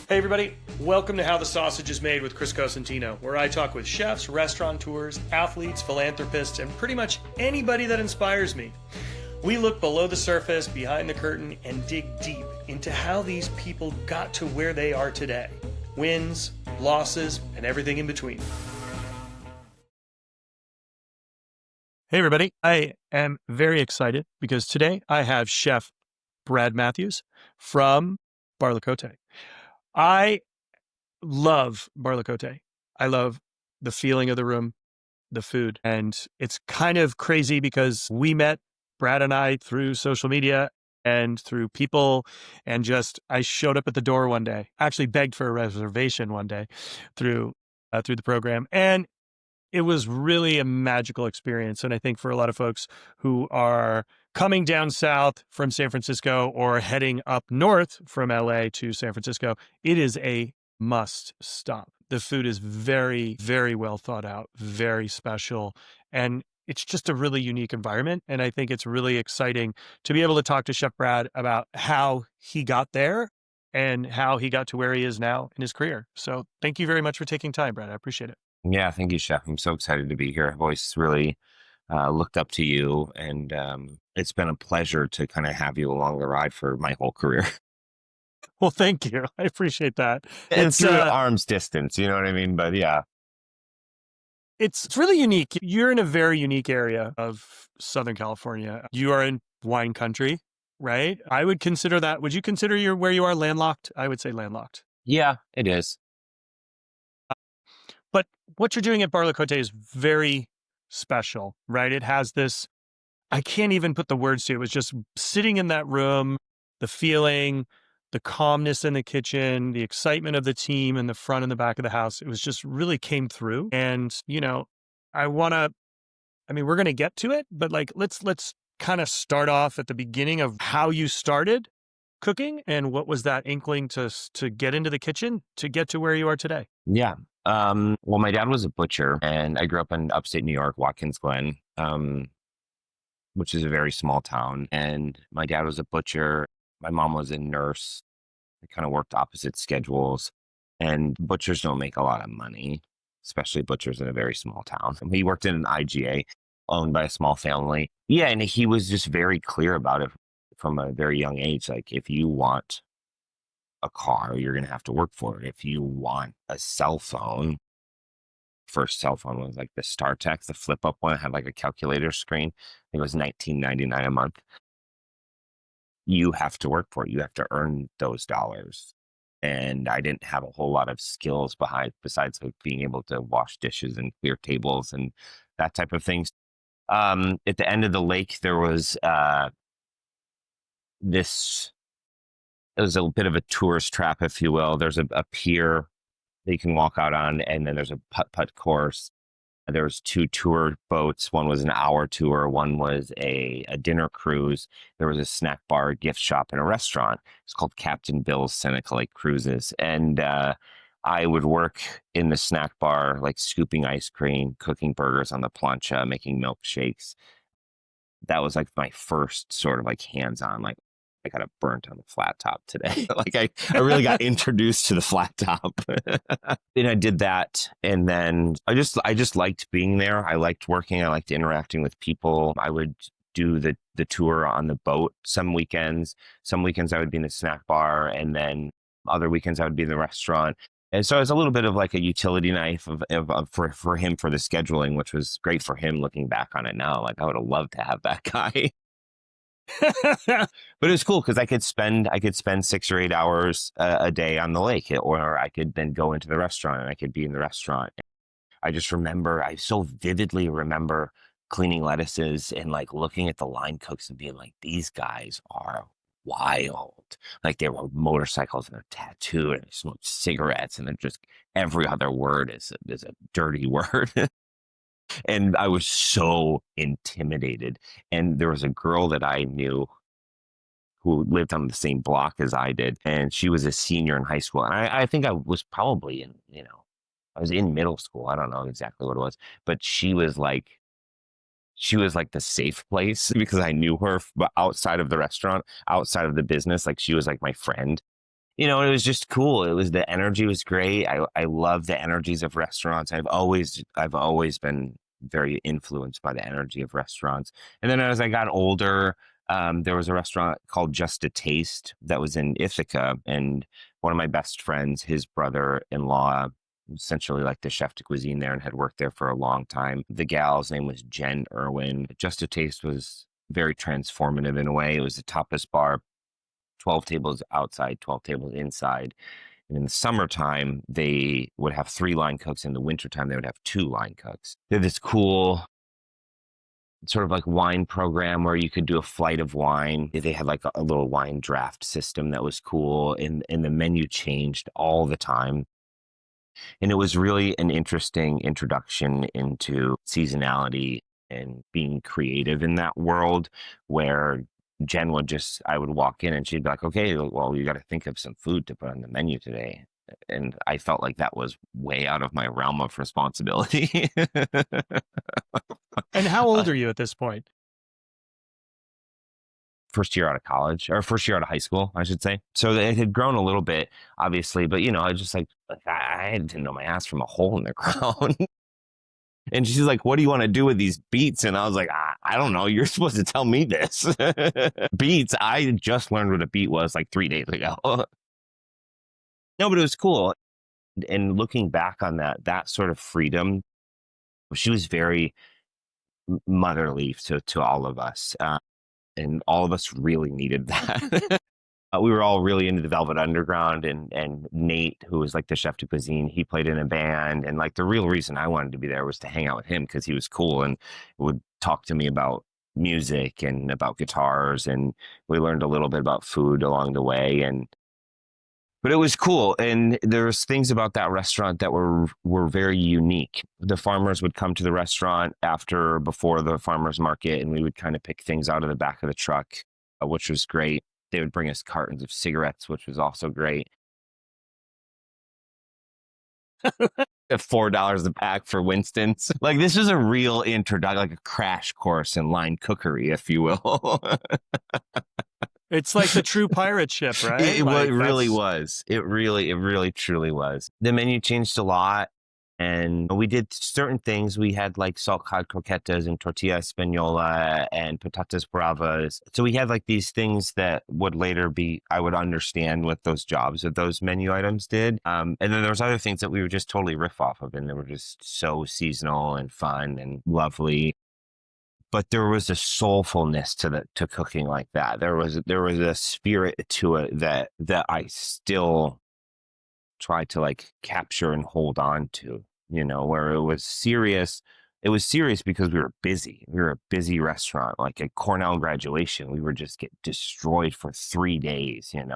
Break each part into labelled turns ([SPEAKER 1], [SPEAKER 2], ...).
[SPEAKER 1] Hey everybody, welcome to How the Sausage is Made with Chris Cosentino, where I talk with chefs, restaurateurs, athletes, philanthropists, and pretty much anybody that inspires me. We look below the surface, behind the curtain, and dig deep into how these people got to where they are today. Wins, losses, and everything in between. Hey everybody, I am very excited because today I have Chef Brad Mathews from Bar Le Cote. I love Bar Le Cote. I love the feeling of the room, the food. And it's kind of crazy because we met, Brad and I, through social media and through people. And I showed up at the door one day, actually begged for a reservation one day through the program. And it was really a magical experience. And I think for a lot of folks who are coming down south from San Francisco or heading up north from LA to San Francisco, it is a must stop. The food is very, very well thought out, very special, and it's just a really unique environment. And I think it's really exciting to be able to talk to Chef Brad about how he got there and how he got to where he is now in his career. So thank you very much for taking time, Brad. I appreciate it.
[SPEAKER 2] Yeah, thank you, Chef. I'm so excited to be here. I've always really looked up to you, and it's been a pleasure to kind of have you along the ride for my whole career.
[SPEAKER 1] Well, thank you. I appreciate that.
[SPEAKER 2] And through arm's distance, you know what I mean? But yeah.
[SPEAKER 1] It's really unique. You're in a very unique area of Southern California. You are in wine country, right? I would consider that. Would you consider where you are landlocked? I would say landlocked.
[SPEAKER 2] Yeah, it is.
[SPEAKER 1] But what you're doing at Bar Le Cote is very special, right? It has this, I can't even put the words to it. It was just sitting in that room, the feeling, the calmness in the kitchen, the excitement of the team in the front and the back of the house. It was just really came through. And, we're going to get to it, but let's kind of start off at the beginning of how you started cooking and what was that inkling to get into the kitchen to get to where you are today?
[SPEAKER 2] Yeah. Well, my dad was a butcher, and I grew up in upstate New York, Watkins Glen, which is a very small town. And my dad was a butcher. My mom was a nurse. They kind of worked opposite schedules, and butchers don't make a lot of money, especially butchers in a very small town. He worked in an IGA owned by a small family. Yeah. And he was just very clear about it from a very young age. Like, if you want a car, you're going to have to work for it. If you want a cell phone, first cell phone was like the StarTech, the flip up one, it had like a calculator screen. It was $19.99 a month. You have to work for it. You have to earn those dollars. And I didn't have a whole lot of skills besides like being able to wash dishes and clear tables and that type of things. At the end of the lake, there was it was a bit of a tourist trap, if you will. There's a pier that you can walk out on, and then there's a putt-putt course. There was 2 tour boats. One was an hour tour. One was a dinner cruise. There was a snack bar, a gift shop, and a restaurant. It's called Captain Bill's Seneca Lake Cruises. And I would work in the snack bar, like scooping ice cream, cooking burgers on the plancha, making milkshakes. That was like my first sort of like hands-on, like, I got burnt on the flat top today. Like I really got introduced to the flat top. And I did that. And then I just liked being there. I liked working. I liked interacting with people. I would do the tour on the boat some weekends. Some weekends I would be in the snack bar, and then other weekends I would be in the restaurant. And so it's a little bit of like a utility knife for him for the scheduling, which was great for him looking back on it now. Like, I would have loved to have that guy. But it was cool because I could spend 6 or 8 hours a day on the lake, or I could then go into the restaurant and I could be in the restaurant. I so vividly remember cleaning lettuces and like looking at the line cooks and being like, these guys are wild. Like, they rode motorcycles and they're tattooed and they smoked cigarettes, and they're just, every other word is a dirty word. And I was so intimidated. And there was a girl that I knew who lived on the same block as I did, and she was a senior in high school. And I think I was probably I was in middle school. I don't know exactly what it was, but she was like the safe place because I knew her outside of the restaurant, outside of the business. Like, she was like my friend. It was just cool. The energy was great. I love the energies of restaurants. I've always been very influenced by the energy of restaurants. And then as I got older, there was a restaurant called Just a Taste that was in Ithaca, and one of my best friends, his brother-in-law, essentially like the chef de cuisine there and had worked there for a long time. The gal's name was Jen Irwin. Just a Taste was very transformative in a way. It was a tapas bar, 12 tables outside, 12 tables inside. And in the summertime, they would have 3 line cooks. In the wintertime, they would have 2 line cooks. They had this cool sort of like wine program where you could do a flight of wine. They had like a little wine draft system that was cool. And the menu changed all the time. And it was really an interesting introduction into seasonality and being creative in that world, where I would walk in and she'd be like, okay, well, you got to think of some food to put on the menu today. And I felt like that was way out of my realm of responsibility.
[SPEAKER 1] And how old are you at this point?
[SPEAKER 2] First year out of college, or first year out of high school, I should say. So it had grown a little bit, obviously, but I just like I didn't know my ass from a hole in the ground. And she's like, what do you want to do with these beets? And I was like, I don't know. You're supposed to tell me this. Beets, I just learned what a beet was like 3 days ago. No, but it was cool. And looking back on that sort of freedom, she was very motherly to all of us. And all of us really needed that. We were all really into the Velvet Underground, and Nate, who was like the chef de cuisine, he played in a band. And like the real reason I wanted to be there was to hang out with him because he was cool and would talk to me about music and about guitars. And we learned a little bit about food along the way. But it was cool. And there's things about that restaurant that were very unique. The farmers would come to the restaurant before the farmers market, and we would kind of pick things out of the back of the truck, which was great. They would bring us cartons of cigarettes, which was also great. At $4 a pack for Winston's. Like, this was a real introduction, like a crash course in line cookery, if you will.
[SPEAKER 1] It's like the true pirate ship, right?
[SPEAKER 2] It
[SPEAKER 1] Like,
[SPEAKER 2] really was. It really truly was. The menu changed a lot, and we did certain things. We had like salt cod croquetas and tortilla española and patatas bravas. So we had like these things that would later I would understand what those jobs that those menu items did. And then there was other things that we would just totally riff off of, and they were just so seasonal and fun and lovely. But there was a soulfulness to cooking like that. There was a spirit to it that I still try to like capture and hold on to, where it was serious. It was serious because we were busy. We were a busy restaurant. Like at Cornell graduation, we would just get destroyed for 3 days, and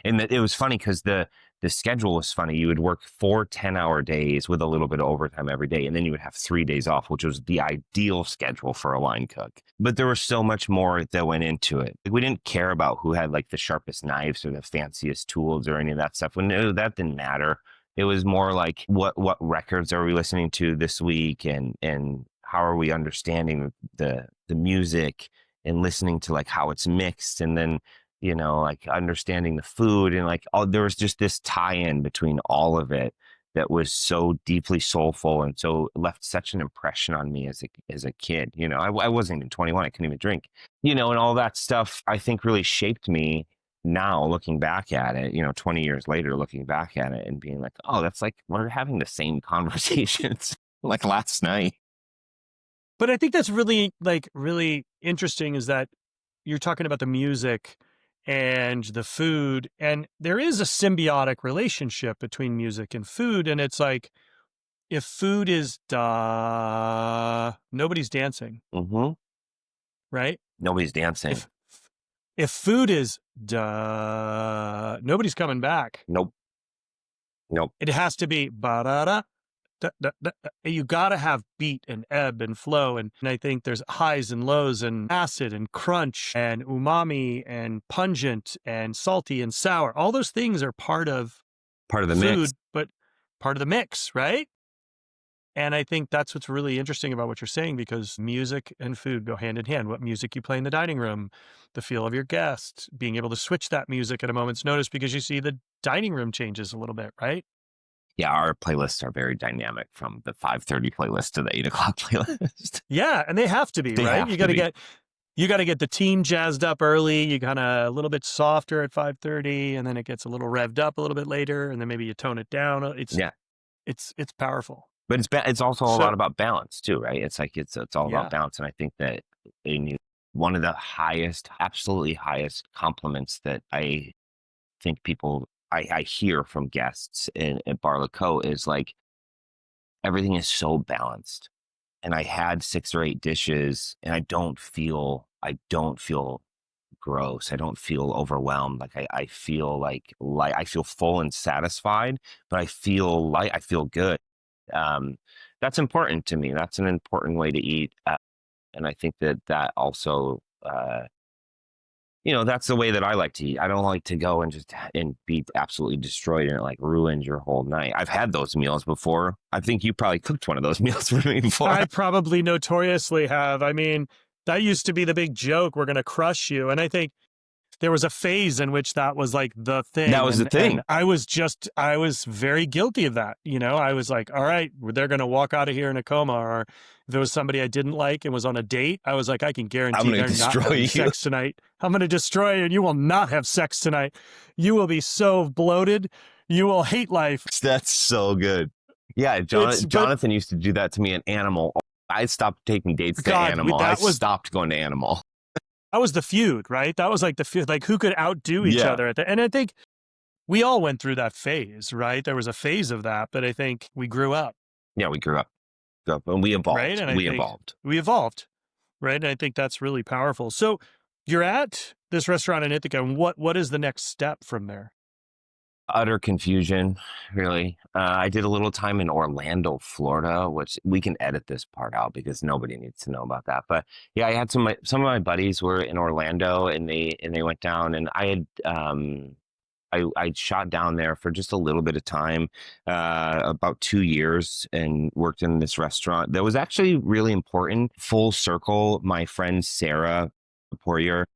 [SPEAKER 2] it was funny because the schedule was funny. You would work 4 10-hour days with a little bit of overtime every day, and then you would have 3 days off, which was the ideal schedule for a line cook. But there was so much more that went into it. Like, we didn't care about who had like the sharpest knives or the fanciest tools or any of that stuff. That didn't matter. It was more like what records are we listening to this week, and how are we understanding the music and listening to like how it's mixed, and then like understanding the food, and like there was just this tie-in between all of it that was so deeply soulful, and so left such an impression on me as a kid. I wasn't even 21. I couldn't even drink. And all that stuff I think really shaped me. Now looking back at it, 20 years later, looking back at it and being like, oh, that's like we're having the same conversations like last night.
[SPEAKER 1] But I think that's really interesting, is that you're talking about the music and the food, and there is a symbiotic relationship between music and food. And it's like, if food is nobody's dancing,
[SPEAKER 2] Mm-hmm.
[SPEAKER 1] right?
[SPEAKER 2] Nobody's dancing.
[SPEAKER 1] If food is nobody's coming back.
[SPEAKER 2] Nope.
[SPEAKER 1] It has to be ba-da-da. You got to have beat and ebb and flow. And I think there's highs and lows and acid and crunch and umami and pungent and salty and sour. All those things are part of
[SPEAKER 2] the
[SPEAKER 1] food,
[SPEAKER 2] mix.
[SPEAKER 1] but part of the mix, right? And I think that's what's really interesting about what you're saying, because music and food go hand in hand. What music you play in the dining room, the feel of your guests, being able to switch that music at a moment's notice because you see the dining room changes a little bit, right?
[SPEAKER 2] Yeah, our playlists are very dynamic, from the 5:30 playlist to the 8 o'clock playlist.
[SPEAKER 1] Yeah, and they have to be,
[SPEAKER 2] They
[SPEAKER 1] right?
[SPEAKER 2] have to be.
[SPEAKER 1] You got to get the team jazzed up early. You kind of a little bit softer at 5:30, and then it gets a little revved up a little bit later, and then maybe you tone it down.
[SPEAKER 2] Yeah.
[SPEAKER 1] It's powerful.
[SPEAKER 2] But it's also a
[SPEAKER 1] So
[SPEAKER 2] lot about balance too, right? It's like it's all about
[SPEAKER 1] yeah,
[SPEAKER 2] balance. And I think that one of the absolutely highest compliments that I think I hear from guests at Bar Le Cote is like, everything is so balanced. And I had 6 or 8 dishes, and I don't feel gross. I don't feel overwhelmed. Like I feel like I feel full and satisfied, but I feel good. Um, that's important to me. That's an important way to eat. And I think that also, that's the way that I like to eat. I don't like to go and just and be absolutely destroyed, and it like ruins your whole night. I've had those meals before. I think you probably cooked one of those meals for me before.
[SPEAKER 1] I probably notoriously have. I mean, that used to be the big joke. We're going to crush you. And I think there was a phase in which that was like the thing.
[SPEAKER 2] That was the thing.
[SPEAKER 1] And I was very guilty of that. I was like, all right, they're going to walk out of here in a coma. Or if there was somebody I didn't like and was on a date, I was like, I can guarantee they're not having sex tonight. I'm going to destroy you, and you will not have sex tonight. You will be so bloated. You will hate life.
[SPEAKER 2] That's so good. Yeah, Jonathan used to do that to me at Animal. I stopped taking dates to Animal. I stopped going to Animal.
[SPEAKER 1] That was the feud, right? That was like the feud, like who could outdo each other. And I think we all went through that phase, right? There was a phase of that, but I think we grew up.
[SPEAKER 2] Yeah, we grew up. And we evolved.
[SPEAKER 1] Right? And
[SPEAKER 2] we
[SPEAKER 1] evolved, right? And I think that's really powerful. So you're at this restaurant in Ithaca, and what is the next step from there?
[SPEAKER 2] Utter confusion, really. I did a little time in Orlando, Florida, which we can edit this part out because nobody needs to know about that. But yeah, I had some of my buddies were in Orlando, and they went down, and I had I shot down there for just a little bit of time, about 2 years, and worked in this restaurant that was actually really important. Full circle, my friend Sarah Poirier,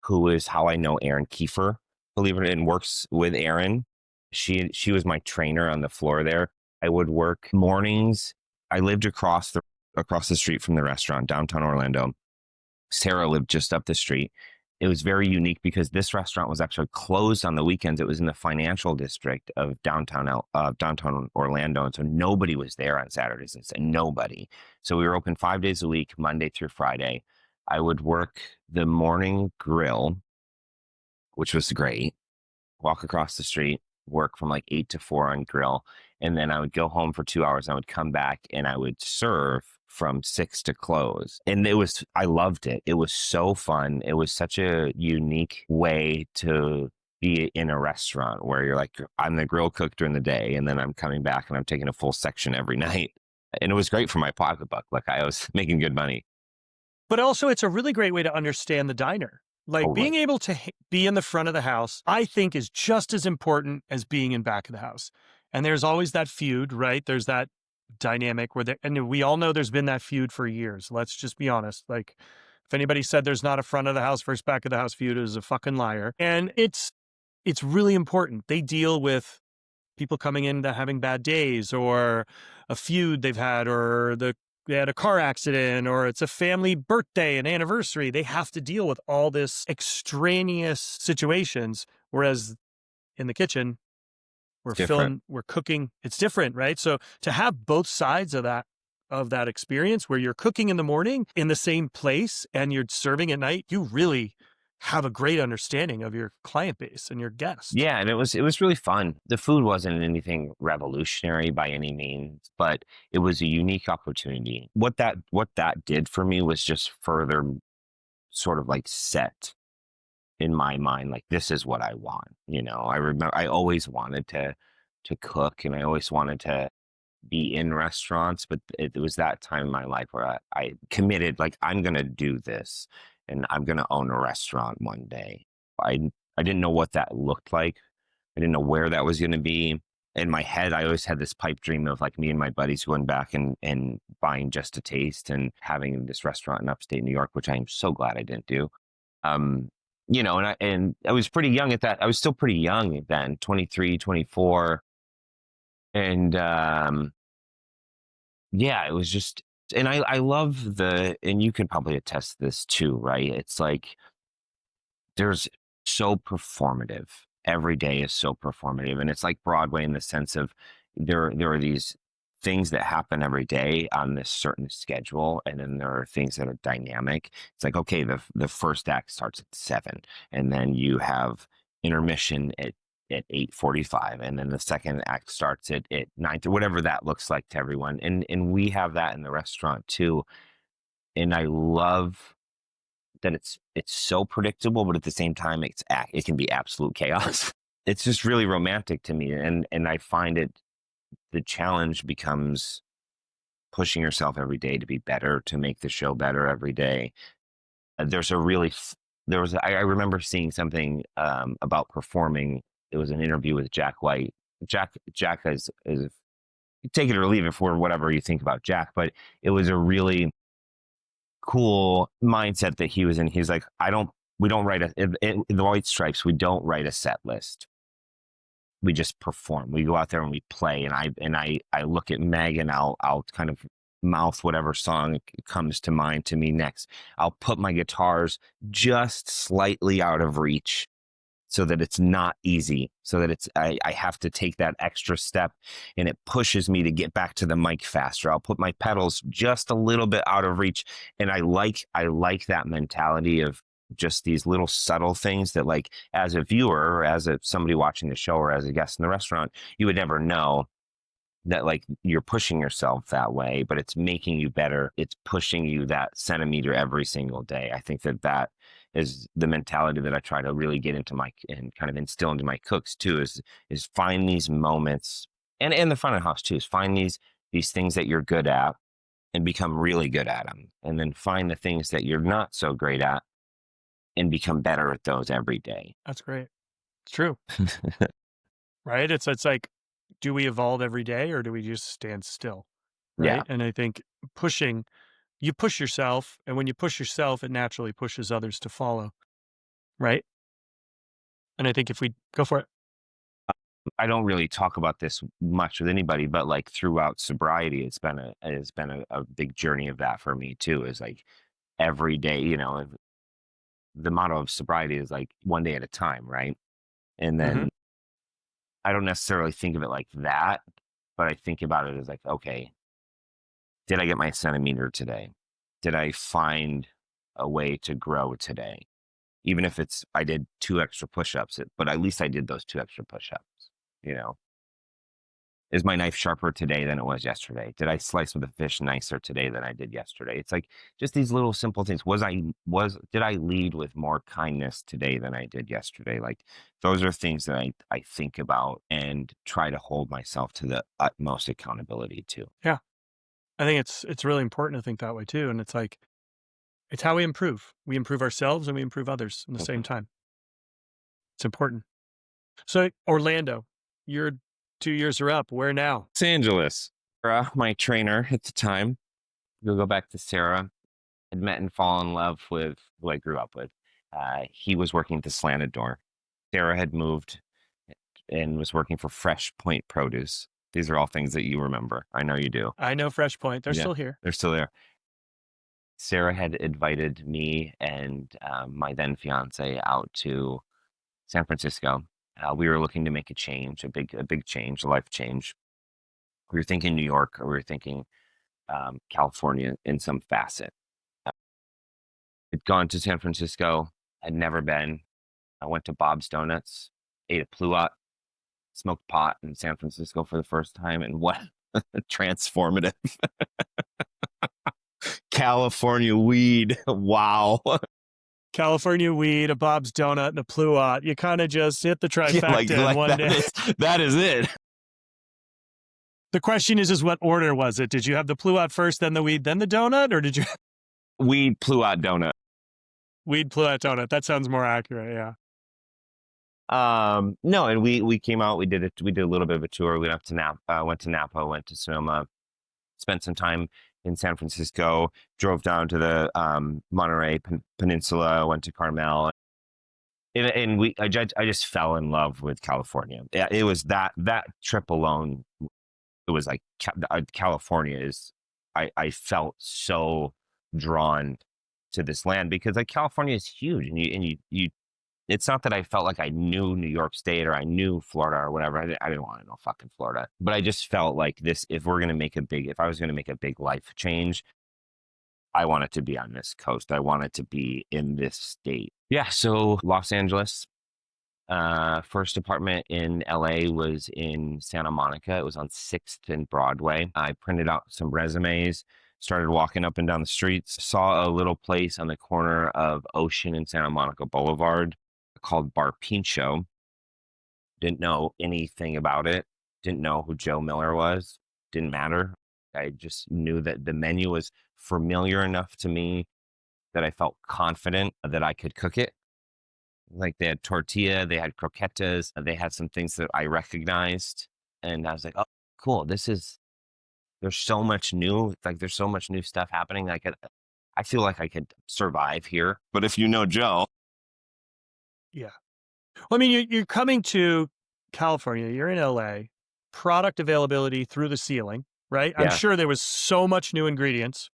[SPEAKER 2] who is how I know Aaron Kiefer, believe it or not, and works with Aaron. She was my trainer on the floor there. I would work mornings. I lived across the street from the restaurant, downtown Orlando. Sarah lived just up the street. It was very unique because this restaurant was actually closed on the weekends. It was in the financial district of downtown Orlando, and so nobody was there on Saturdays, and nobody. So we were open 5 days a week, Monday through Friday. I would work the morning grill, which was great. Walk across the street, work from like 8 to 4 on grill. And then I would go home for 2 hours. And I would come back and I would serve from 6 to close. And I loved it. It was so fun. It was such a unique way to be in a restaurant where you're like, I'm the grill cook during the day, and then I'm coming back and I'm taking a full section every night. And it was great for my pocketbook. Like, I was making good money.
[SPEAKER 1] But also, it's a really great way to understand the diner. Like being able to be in the front of the house, I think, is just as important as being in back of the house. And there's always that feud, right? There's that dynamic and we all know there's been that feud for years. Let's just be honest. Like, if anybody said there's not a front of the house versus back of the house feud, is a fucking liar. And it's really important. They deal with people coming in that having bad days, or a feud they've had, or they had a car accident, or it's a family birthday, an anniversary. They have to deal with all this extraneous situations. Whereas in the kitchen, we're cooking. It's different, right? So to have both sides of that experience, where you're cooking in the morning in the same place and you're serving at night, you really have a great understanding of your client base and your guests.
[SPEAKER 2] Yeah, and it was really fun. The food wasn't anything revolutionary by any means, but it was a unique opportunity. What that did for me was just further sort of like set in my mind, like, this is what I want. I remember I always wanted to cook, and I always wanted to be in restaurants, but it was that time in my life where I committed, like, I'm going to do this, and I'm going to own a restaurant one day. I didn't know what that looked like. I didn't know where that was going to be. in my head, I always had this pipe dream of like me and my buddies going back and buying Just a Taste and having this restaurant in upstate New York, which I am so glad I didn't do. Um, and I was pretty young at that. I was still pretty young then, 23, 24. And yeah, it was just, and I love and you can probably attest to this too, right? It's like, there's so performative. Every day is so performative. And it's like Broadway in the sense of there are these things that happen every day on this certain schedule. And then there are things that are dynamic. It's like, okay, the first act starts at 7, and then you have intermission at 8:45, and then the second act starts at 9, whatever that looks like to everyone. And we have that in the restaurant too. And I love that it's so predictable, but at the same time, it can be absolute chaos. It's just really romantic to me, and I find the challenge becomes pushing yourself every day to be better, to make the show better every day. There's a really I remember seeing something about performing. It was an interview with Jack White. Jack is take it or leave it for whatever you think about Jack, but it was a really cool mindset that he was in. He's like, we don't write in the White Stripes, we don't write a set list. We just perform. We go out there and we play. And I look at Meg, and I'll kind of mouth whatever song comes to mind to me next. I'll put my guitars just slightly out of reach so that it's not easy, so that I have to take that extra step, and it pushes me to get back to the mic faster. I'll put my pedals just a little bit out of reach. And I like that mentality of just these little subtle things that, like, as a viewer or as somebody watching the show or as a guest in the restaurant, you would never know that, like, you're pushing yourself that way, but it's making you better. It's pushing you that centimeter every single day. I think that is the mentality that I try to really get into and kind of instill into my cooks too, is find these moments, and the front of the house too, is find these things that you're good at and become really good at them. And then find the things that you're not so great at and become better at those every day.
[SPEAKER 1] That's great. It's true. Right? It's like, do we evolve every day, or do we just stand still? Right.
[SPEAKER 2] Yeah.
[SPEAKER 1] And I think you push yourself, and when you push yourself, it naturally pushes others to follow. Right. And I think if we go for it.
[SPEAKER 2] I don't really talk about this much with anybody, but like throughout sobriety, it's been a big journey of that for me too. Is like every day, the motto of sobriety is like one day at a time, right? And then I don't necessarily think of it like that, but I think about it as like, okay, did I get my centimeter today? Did I find a way to grow today? Even if I did 2 extra push-ups, but at least I did those 2 extra push-ups, Is my knife sharper today than it was yesterday? Did I slice with the fish nicer today than I did yesterday? It's like just these little simple things. Did I lead with more kindness today than I did yesterday? Like, those are things that I think about and try to hold myself to the utmost accountability to.
[SPEAKER 1] Yeah. I think it's really important to think that way too. And it's like, it's how we improve. We improve ourselves and we improve others at the same time. It's important. So Orlando, your 2 years are up. Where now?
[SPEAKER 2] Los Angeles. Sarah, my trainer at the time, we'll go back to Sarah, had met and fallen in love with who I grew up with. He was working at the Slanted Door. Sarah had moved and was working for Fresh Point Produce. These are all things that you remember. I know you do.
[SPEAKER 1] I know Fresh Point. They're still here.
[SPEAKER 2] They're still there. Sarah had invited me and my then fiance out to San Francisco. We were looking to make a change, a big change, a life change. We were thinking New York, or we were thinking California in some facet. I'd gone to San Francisco. I'd never been. I went to Bob's Donuts, ate a pluot, smoked pot in San Francisco for the first time, and what transformative. California weed. Wow.
[SPEAKER 1] California weed, a Bob's Donut, and a pluot. You kind of just hit the trifecta in one day.
[SPEAKER 2] That is it.
[SPEAKER 1] The question is what order was it? Did you have the pluot first, then the weed, then the donut? Or did you?
[SPEAKER 2] Weed, pluot, donut.
[SPEAKER 1] Weed, pluot, donut. That sounds more accurate, yeah.
[SPEAKER 2] No, and we came out, we did a little bit of a tour. We went up to went to Napa, went to Sonoma, spent some time in San Francisco, drove down to the Monterey Peninsula, went to Carmel, and I just fell in love with California. Yeah, it was that trip alone. It was like California is. I felt so drawn to this land because like California is huge, and you. It's not that I felt like I knew New York State or I knew Florida or whatever. I didn't want to know fucking Florida, but I just felt like this. If I was gonna make a big life change, I want it to be on this coast. I want it to be in this state. Yeah. So Los Angeles. First apartment in LA was in Santa Monica. It was on 6th and Broadway. I printed out some resumes, started walking up and down the streets, saw a little place on the corner of Ocean and Santa Monica Boulevard called Bar Pinchot. Didn't know anything about it. Didn't know who Joe Miller was. Didn't matter. I just knew that the menu was familiar enough to me that I felt confident that I could cook it. Like they had tortilla, they had croquetas, they had some things that I recognized. And I was like, oh, cool. There's so much new, like there's so much new stuff happening. I feel like I could survive here. But if you know Joe.
[SPEAKER 1] Yeah. Well, I mean, you're coming to California, you're in LA, product availability through the ceiling, right? I'm
[SPEAKER 2] Yeah.
[SPEAKER 1] sure there was so much new ingredients,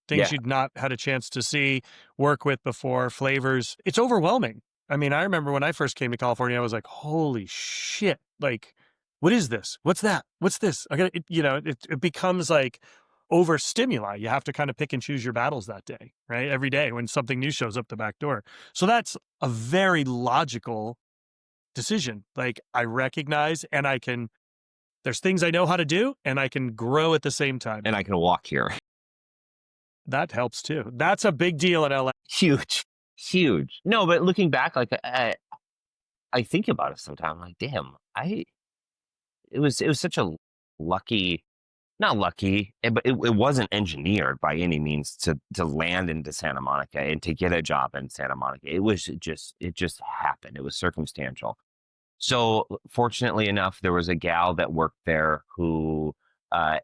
[SPEAKER 1] things
[SPEAKER 2] Yeah.
[SPEAKER 1] you'd not had a chance to see, work with before, flavors. It's overwhelming. I mean, I remember when I first came to California, I was like, holy shit. Like, what is this? What's that? What's this? It becomes like overstimuli. You have to kind of pick and choose your battles that day, right? Every day when something new shows up the back door. So that's a very logical decision. Like I recognize and there's things I know how to do and I can grow at the same time.
[SPEAKER 2] And I can walk here.
[SPEAKER 1] That helps too. That's a big deal in LA.
[SPEAKER 2] Huge, huge. No, but looking back, like I think about it sometimes. Like, damn, it was such a lucky, not lucky, but it wasn't engineered by any means to land into Santa Monica and to get a job in Santa Monica. It just happened. It was circumstantial. So fortunately enough, there was a gal that worked there who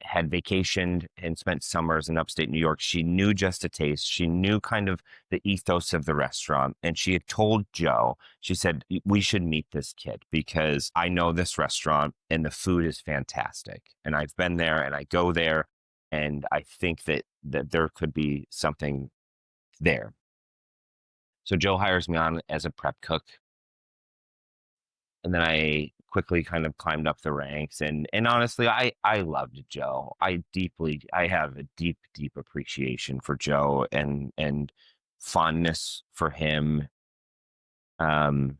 [SPEAKER 2] had vacationed and spent summers in upstate New York. She knew Just a Taste. She knew kind of the ethos of the restaurant. And she had told Joe, she said, we should meet this kid because I know this restaurant and the food is fantastic. And I've been there and I go there and I think that there could be something there. So Joe hires me on as a prep cook. And then I quickly kind of climbed up the ranks and honestly I loved Joe. I have a deep appreciation for Joe and fondness for him. My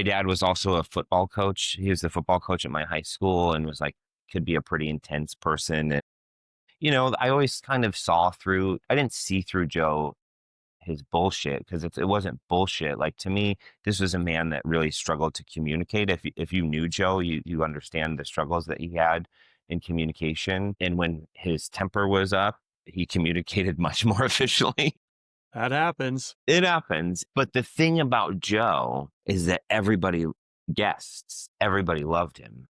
[SPEAKER 2] dad was also a football coach. He was the football coach at my high school and was like could be a pretty intense person. And I always kind of I didn't see through Joe his bullshit because it wasn't bullshit. Like to me, this was a man that really struggled to communicate. If you knew Joe, you understand the struggles that he had in communication. And when his temper was up, he communicated much more efficiently.
[SPEAKER 1] That happens.
[SPEAKER 2] It happens. But the thing about Joe is that everybody loved him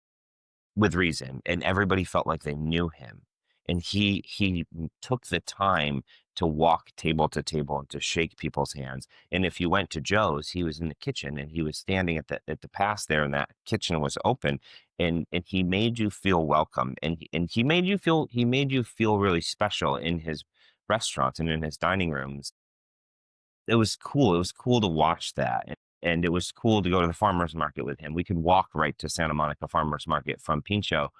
[SPEAKER 2] with reason, and everybody felt like they knew him. And he took the time to walk table to table and to shake people's hands. And if you went to Joe's, he was in the kitchen and he was standing at the pass there, and that kitchen was open, and he made you feel welcome, and he made you feel really special in his restaurants and in his dining rooms. It was cool. It was cool to watch that. And it was cool to go to the farmer's market with him. We could walk right to Santa Monica Farmer's Market from Pinchot.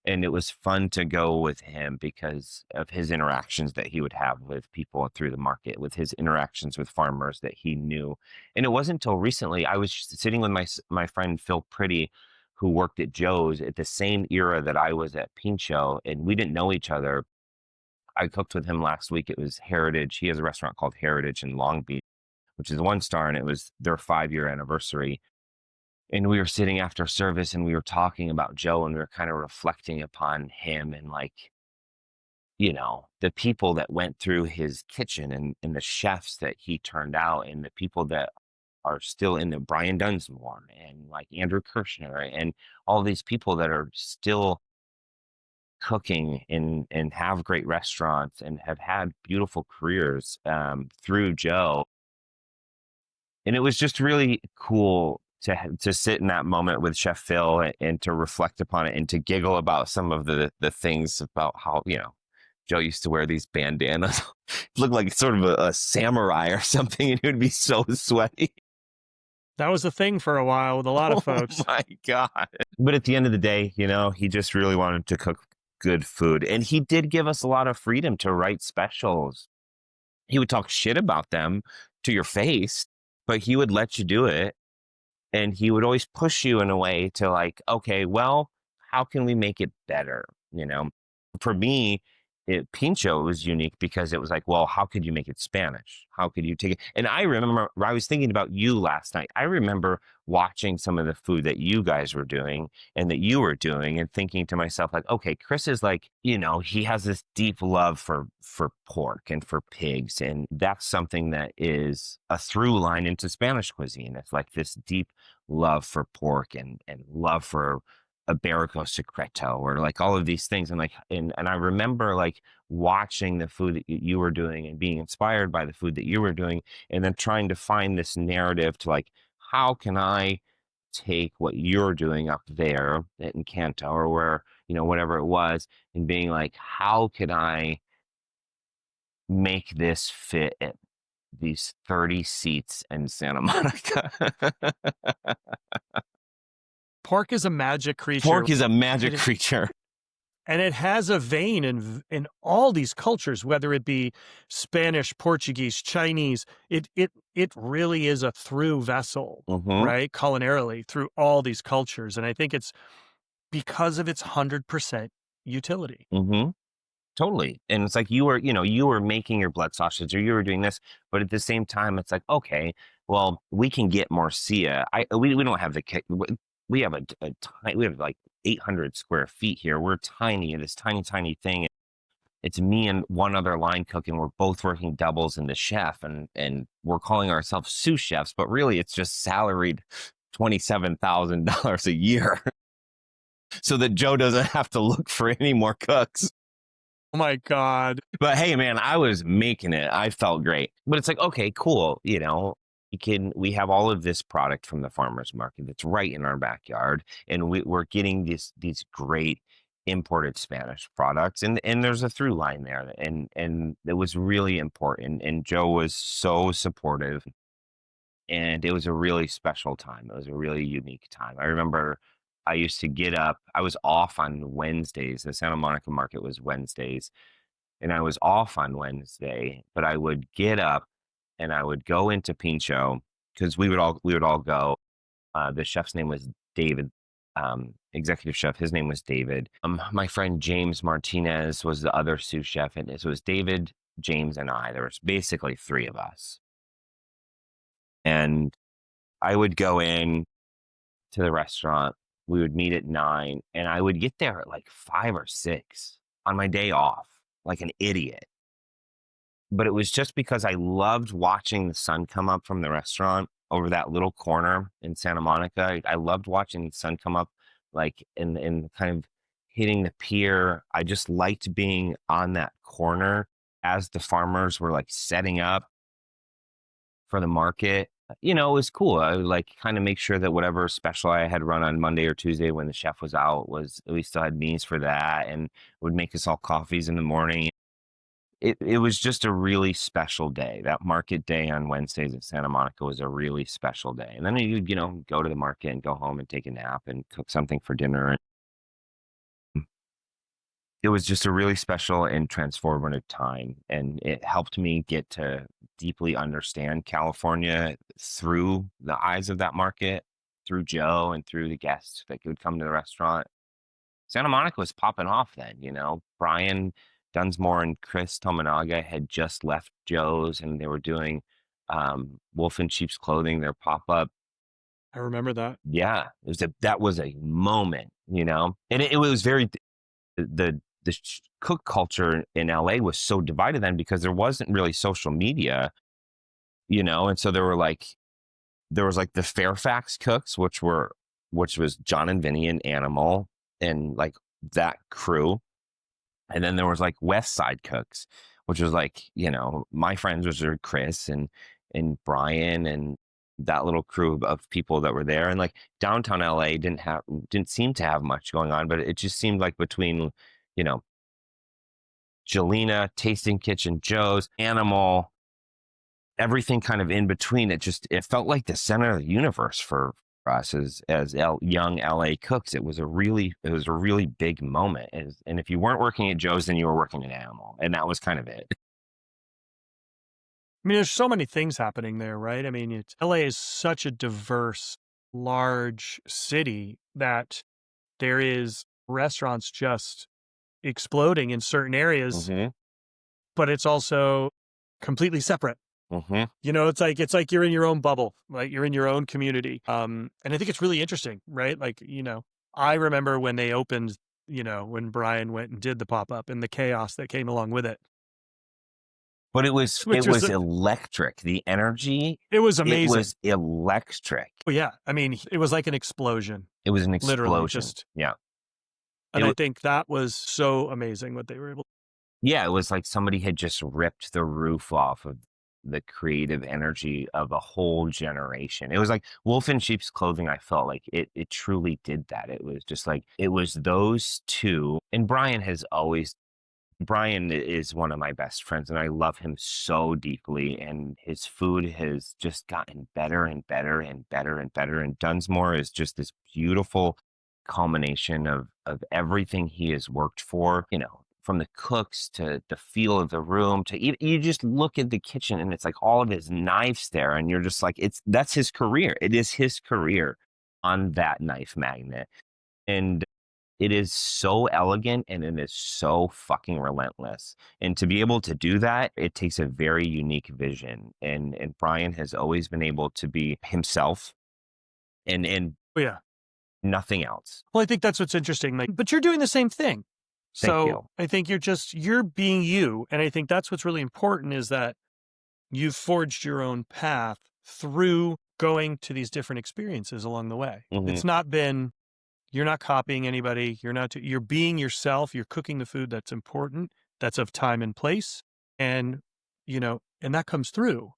[SPEAKER 2] And it was fun to go with him because of his interactions that he would have with people through the market, with his interactions with farmers that he knew. And it wasn't until recently I was sitting with my friend Phil Pretty, who worked at Joe's at the same era that I was at Pinchot, and we didn't know each other. I cooked with him last week. It was Heritage. He has a restaurant called Heritage in Long Beach, which is 1 star, and it was their 5-year anniversary. And we were sitting after service and we were talking about Joe, and we were kind of reflecting upon him and the people that went through his kitchen and the chefs that he turned out and the people that are still in the Brian Dunsmore and like Andrew Kirshner and all these people that are still cooking and have great restaurants and have had beautiful careers through Joe. And it was just really cool to sit in that moment with Chef Phil and to reflect upon it and to giggle about some of the things about how, Joe used to wear these bandanas, looked like sort of a samurai or something, and it would be so sweaty.
[SPEAKER 1] That was a thing for a while with a lot of
[SPEAKER 2] Oh
[SPEAKER 1] folks.
[SPEAKER 2] my God. But at the end of the day, he just really wanted to cook good food. And he did give us a lot of freedom to write specials. He would talk shit about them to your face, but he would let you do it. And he would always push you in a way to like, okay, well, how can we make it better? For me, Pinchot was unique because it was like, well, how could you make it Spanish? How could you take it? And I remember, I was thinking about you last night. I remember watching some of the food that you guys were doing and that you were doing and thinking to myself, like, okay, Chris is like, he has this deep love for pork and for pigs. And that's something that is a through line into Spanish cuisine. It's like this deep love for pork and love for Iberico secreto or like all of these things. And like, and I remember like watching the food that you were doing and being inspired by the food that you were doing, and then trying to find this narrative to like, how can I take what you're doing up there in Canto or where, whatever it was, and being like, how can I make this fit at these 30 seats in Santa Monica?
[SPEAKER 1] Pork is a magic creature.
[SPEAKER 2] Pork is a magic creature.
[SPEAKER 1] And it has a vein in all these cultures, whether it be Spanish, Portuguese, Chinese. It really is a through vessel, right? Culinarily through all these cultures. And I think it's because of its 100% utility.
[SPEAKER 2] Totally. And it's like you were making your blood sausage or you were doing this, but at the same time, it's like, okay, well, we can get Morcia. We don't have we have we have like 800 square feet here. We're tiny, this tiny, tiny thing. It's me and one other line cook, and we're both working doubles in the chef, and we're calling ourselves sous chefs, but really it's just salaried $27,000 a year so that Joe doesn't have to look for any more cooks.
[SPEAKER 1] Oh my God.
[SPEAKER 2] But hey, man, I was making it. I felt great. But it's like, okay, cool. We have all of this product from the farmer's market that's right in our backyard. And we're getting these great imported Spanish products. And there's a through line there. And it was really important. And Joe was so supportive. And it was a really special time. It was a really unique time. I remember I used to get up. I was off on Wednesdays. The Santa Monica market was Wednesdays. And I was off on Wednesday, but I would get up and I would go into Pinchot because we would all go. The chef's name was David, executive chef. His name was David. My friend James Martinez was the other sous chef, and it was David, James, and I. There was basically three of us, and I would go in to the restaurant. We would meet at 9, and I would get there at like 5 or 6 on my day off, like an idiot. But it was just because I loved watching the sun come up from the restaurant over that little corner in Santa Monica. I loved watching the sun come up, like in kind of hitting the pier. I just liked being on that corner as the farmers were like setting up for the market. It was cool. I would like kind of make sure that whatever special I had run on Monday or Tuesday when the chef was out we still had means for that, and would make us all coffees in the morning. It was just a really special day. That market day on Wednesdays in Santa Monica was a really special day. And then you go to the market and go home and take a nap and cook something for dinner. It was just a really special and transformative time. And it helped me get to deeply understand California through the eyes of that market, through Joe and through the guests that would come to the restaurant. Santa Monica was popping off then, Brian Dunsmore and Chris Tominaga had just left Joe's, and they were doing Wolf in Sheep's Clothing, their pop-up.
[SPEAKER 1] I remember that.
[SPEAKER 2] Yeah, that was a moment, and it was very the cook culture in LA was so divided then because there wasn't really social media, and so there were like there was like the Fairfax cooks, which was John and Vinny and Animal and like that crew. And then there was like West Side cooks, which was like, my friends, which are Chris and Brian and that little crew of people that were there. And like downtown LA didn't seem to have much going on, but it just seemed like between, you know, Jelena, Tasting Kitchen, Joe's, Animal, everything kind of in between. It felt like the center of the universe for us as young LA cooks. It was a really big moment. And if you weren't working at Joe's, then you were working at Animal, and that was kind of it.
[SPEAKER 1] I mean, there's so many things happening there, right? I mean, LA is such a diverse, large city that there is restaurants just exploding in certain areas,
[SPEAKER 2] Mm-hmm.
[SPEAKER 1] but it's also completely separate.
[SPEAKER 2] Mm-hmm.
[SPEAKER 1] It's like you're in your own bubble, like you're in your own community. And I think it's really interesting, right? Like, I remember when they opened, when Brian went and did the pop-up and the chaos that came along with it.
[SPEAKER 2] But it was electric. The energy,
[SPEAKER 1] it was amazing.
[SPEAKER 2] It was electric.
[SPEAKER 1] Oh, yeah. I mean, it was like an explosion.
[SPEAKER 2] It was an explosion.
[SPEAKER 1] Literally,
[SPEAKER 2] yeah.
[SPEAKER 1] And I think that was so amazing what they were able to.
[SPEAKER 2] Yeah, it was like somebody had just ripped the roof off of the creative energy of a whole generation. It was like Wolf in Sheep's Clothing. I felt like it truly did that. It was just like, it was those two. And Brian is one of my best friends, and I love him so deeply. And his food has just gotten better and better and better and better. And Dunsmore is just this beautiful culmination of everything he has worked for, from the cooks to the feel of the room to you just look at the kitchen and it's like all of his knives there. And you're just like, that's his career. It is his career on that knife magnet. And it is so elegant and it is so fucking relentless. And to be able to do that, it takes a very unique vision. And Brian has always been able to be himself and
[SPEAKER 1] Oh, yeah.
[SPEAKER 2] nothing else.
[SPEAKER 1] Well, I think that's what's interesting. Like, but you're doing the same thing.
[SPEAKER 2] Thank you.
[SPEAKER 1] I think you're being you. And I think that's what's really important is that you've forged your own path through going to these different experiences along the way.
[SPEAKER 2] Mm-hmm.
[SPEAKER 1] It's not been, you're not copying anybody. You're being yourself. You're cooking the food that's important, that's of time and place. And, and that comes through.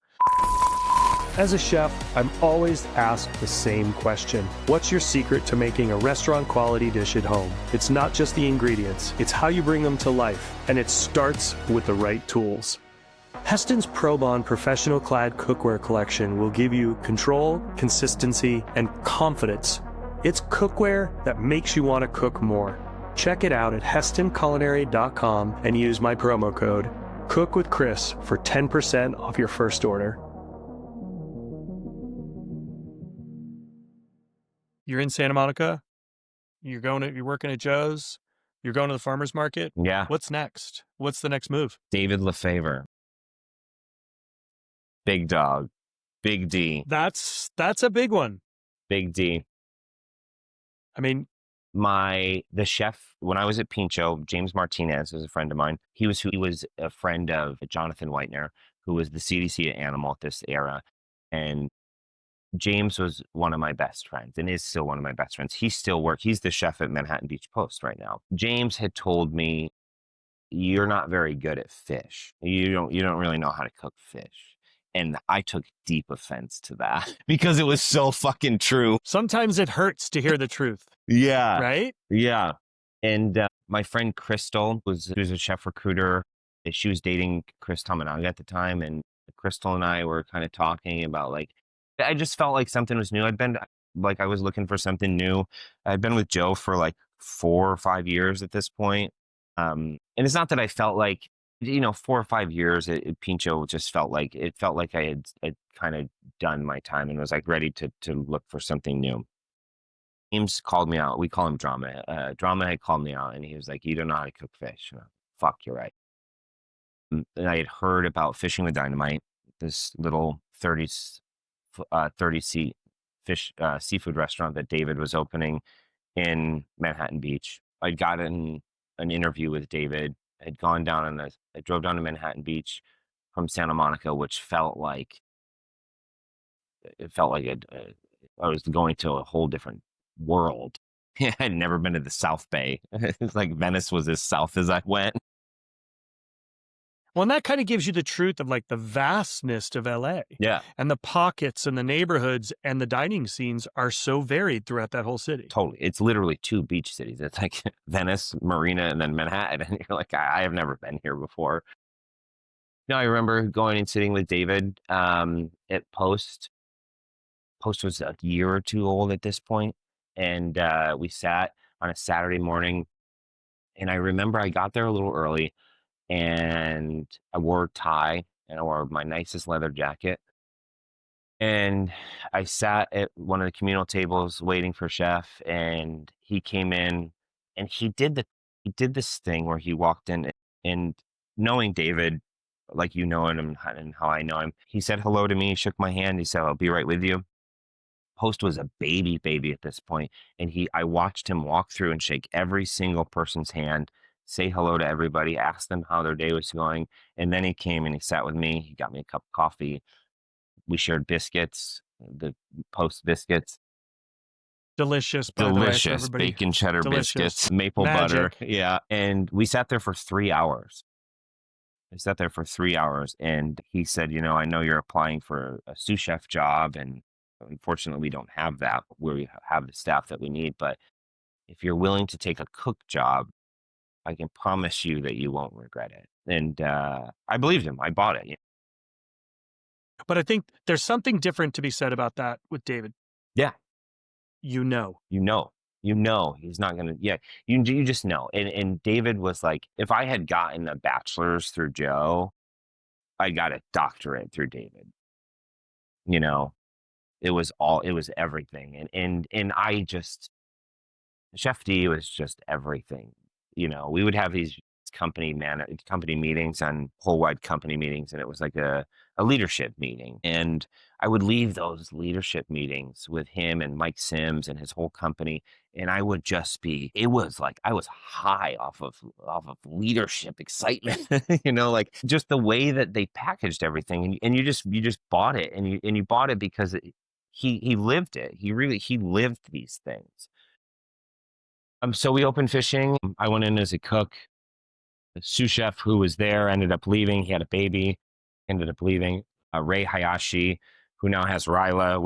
[SPEAKER 1] As a chef, I'm always asked the same question. What's your secret to making a restaurant quality dish at home? It's not just the ingredients, it's how you bring them to life. And it starts with the right tools. Heston's Probon Professional Clad Cookware Collection will give you control, consistency, and confidence. It's cookware that makes you want to cook more. Check it out at HestonCulinary.com and use my promo code COOKWITHCHRIS for 10% off your first order. You're in Santa Monica. You're working at Joe's. You're going to the farmer's market.
[SPEAKER 2] Yeah.
[SPEAKER 1] What's next? What's the next move?
[SPEAKER 2] David LeFevre. Big dog. Big D.
[SPEAKER 1] That's a big one.
[SPEAKER 2] Big D.
[SPEAKER 1] I mean,
[SPEAKER 2] the chef, when I was at Pinchot, James Martinez was a friend of mine. He was a friend of Jonathan Whitener, who was the CDC at Animal at this era. And James was one of my best friends and is still one of my best friends. He's the chef at Manhattan Beach Post right now. James had told me, you're not very good at fish. You don't really know how to cook fish. And I took deep offense to that because it was so fucking true.
[SPEAKER 1] Sometimes it hurts to hear the truth.
[SPEAKER 2] Yeah.
[SPEAKER 1] Right?
[SPEAKER 2] Yeah. And my friend Crystal was a chef recruiter. She was dating Chris Tominaga at the time. And Crystal and I were kind of talking about I just felt like something was new. I was looking for something new. I'd been with Joe for like 4 or 5 years at this point. And it's not that I felt like, 4 or 5 years at Pinchot just felt like I had kind of done my time and was like ready to look for something new. James called me out. We call him Drama. Drama had called me out and he was like, you don't know how to cook fish. Fuck, you're right. And I had heard about Fishing with Dynamite, this little 30-seat fish seafood restaurant that David was opening in Manhattan Beach. I'd gotten an interview with David. I'd gone down I drove down to Manhattan Beach from Santa Monica, which felt like it felt like I was going to a whole different world. I'd never been to the South Bay. It's like Venice was as south as I went.
[SPEAKER 1] Well, and that kind of gives you the truth of like the vastness of LA,
[SPEAKER 2] Yeah,
[SPEAKER 1] and the pockets and the neighborhoods and the dining scenes are so varied throughout that whole city.
[SPEAKER 2] totally. It's literally 2 beach cities. It's like Venice, Marina, and then Manhattan. And you're like, I have never been here before. No, I remember going and sitting with David at Post. Post was a year or 2 old at this point, and we sat on a Saturday morning. And I remember I got there a little early, and I wore a tie, and I wore my nicest leather jacket. And I sat at one of the communal tables waiting for Chef, and he came in, and he did this thing where he walked in, and knowing David, like you know him and how I know him, he said hello to me, shook my hand, he said, "I'll be right with you." Post was a baby at this point, and I watched him walk through and shake every single person's hand, say hello to everybody, ask them how their day was going, and then he came and he sat with me. He got me a cup of coffee. We shared biscuits, the Post biscuits,
[SPEAKER 1] Delicious, by the way, for
[SPEAKER 2] delicious
[SPEAKER 1] everybody.
[SPEAKER 2] bacon cheddar
[SPEAKER 1] Delicious.
[SPEAKER 2] biscuits, maple butter,
[SPEAKER 1] Magic.
[SPEAKER 2] yeah. And we sat there for 3 hours. I sat there for 3 hours, and he said, "You know, I know you're applying for a sous chef job, and unfortunately, we don't have that where we have the staff that we need. But if you're willing to take a cook job, I can promise you that you won't regret it." And I believed him. I bought it.
[SPEAKER 1] But I think there's something different to be said about that with David.
[SPEAKER 2] Yeah,
[SPEAKER 1] You know.
[SPEAKER 2] you know, he's not gonna. Yeah, you just know. And David was like, if I had gotten a bachelor's through Joe, I got a doctorate through David. You know, it was everything. And I just Chef D was just everything. You know, we would have these company meetings and whole wide company meetings, and it was like a leadership meeting. And I would leave those leadership meetings with him and Mike Sims and his whole company, and I would just be. It was like I was high off of leadership excitement. You know, like just the way that they packaged everything, and you just bought it, and you bought it because he lived it. He lived these things. So we opened fishing. I went in as a cook. The sous chef who was there ended up leaving. He had a baby, ended up leaving. Ray Hayashi, who now has Ryla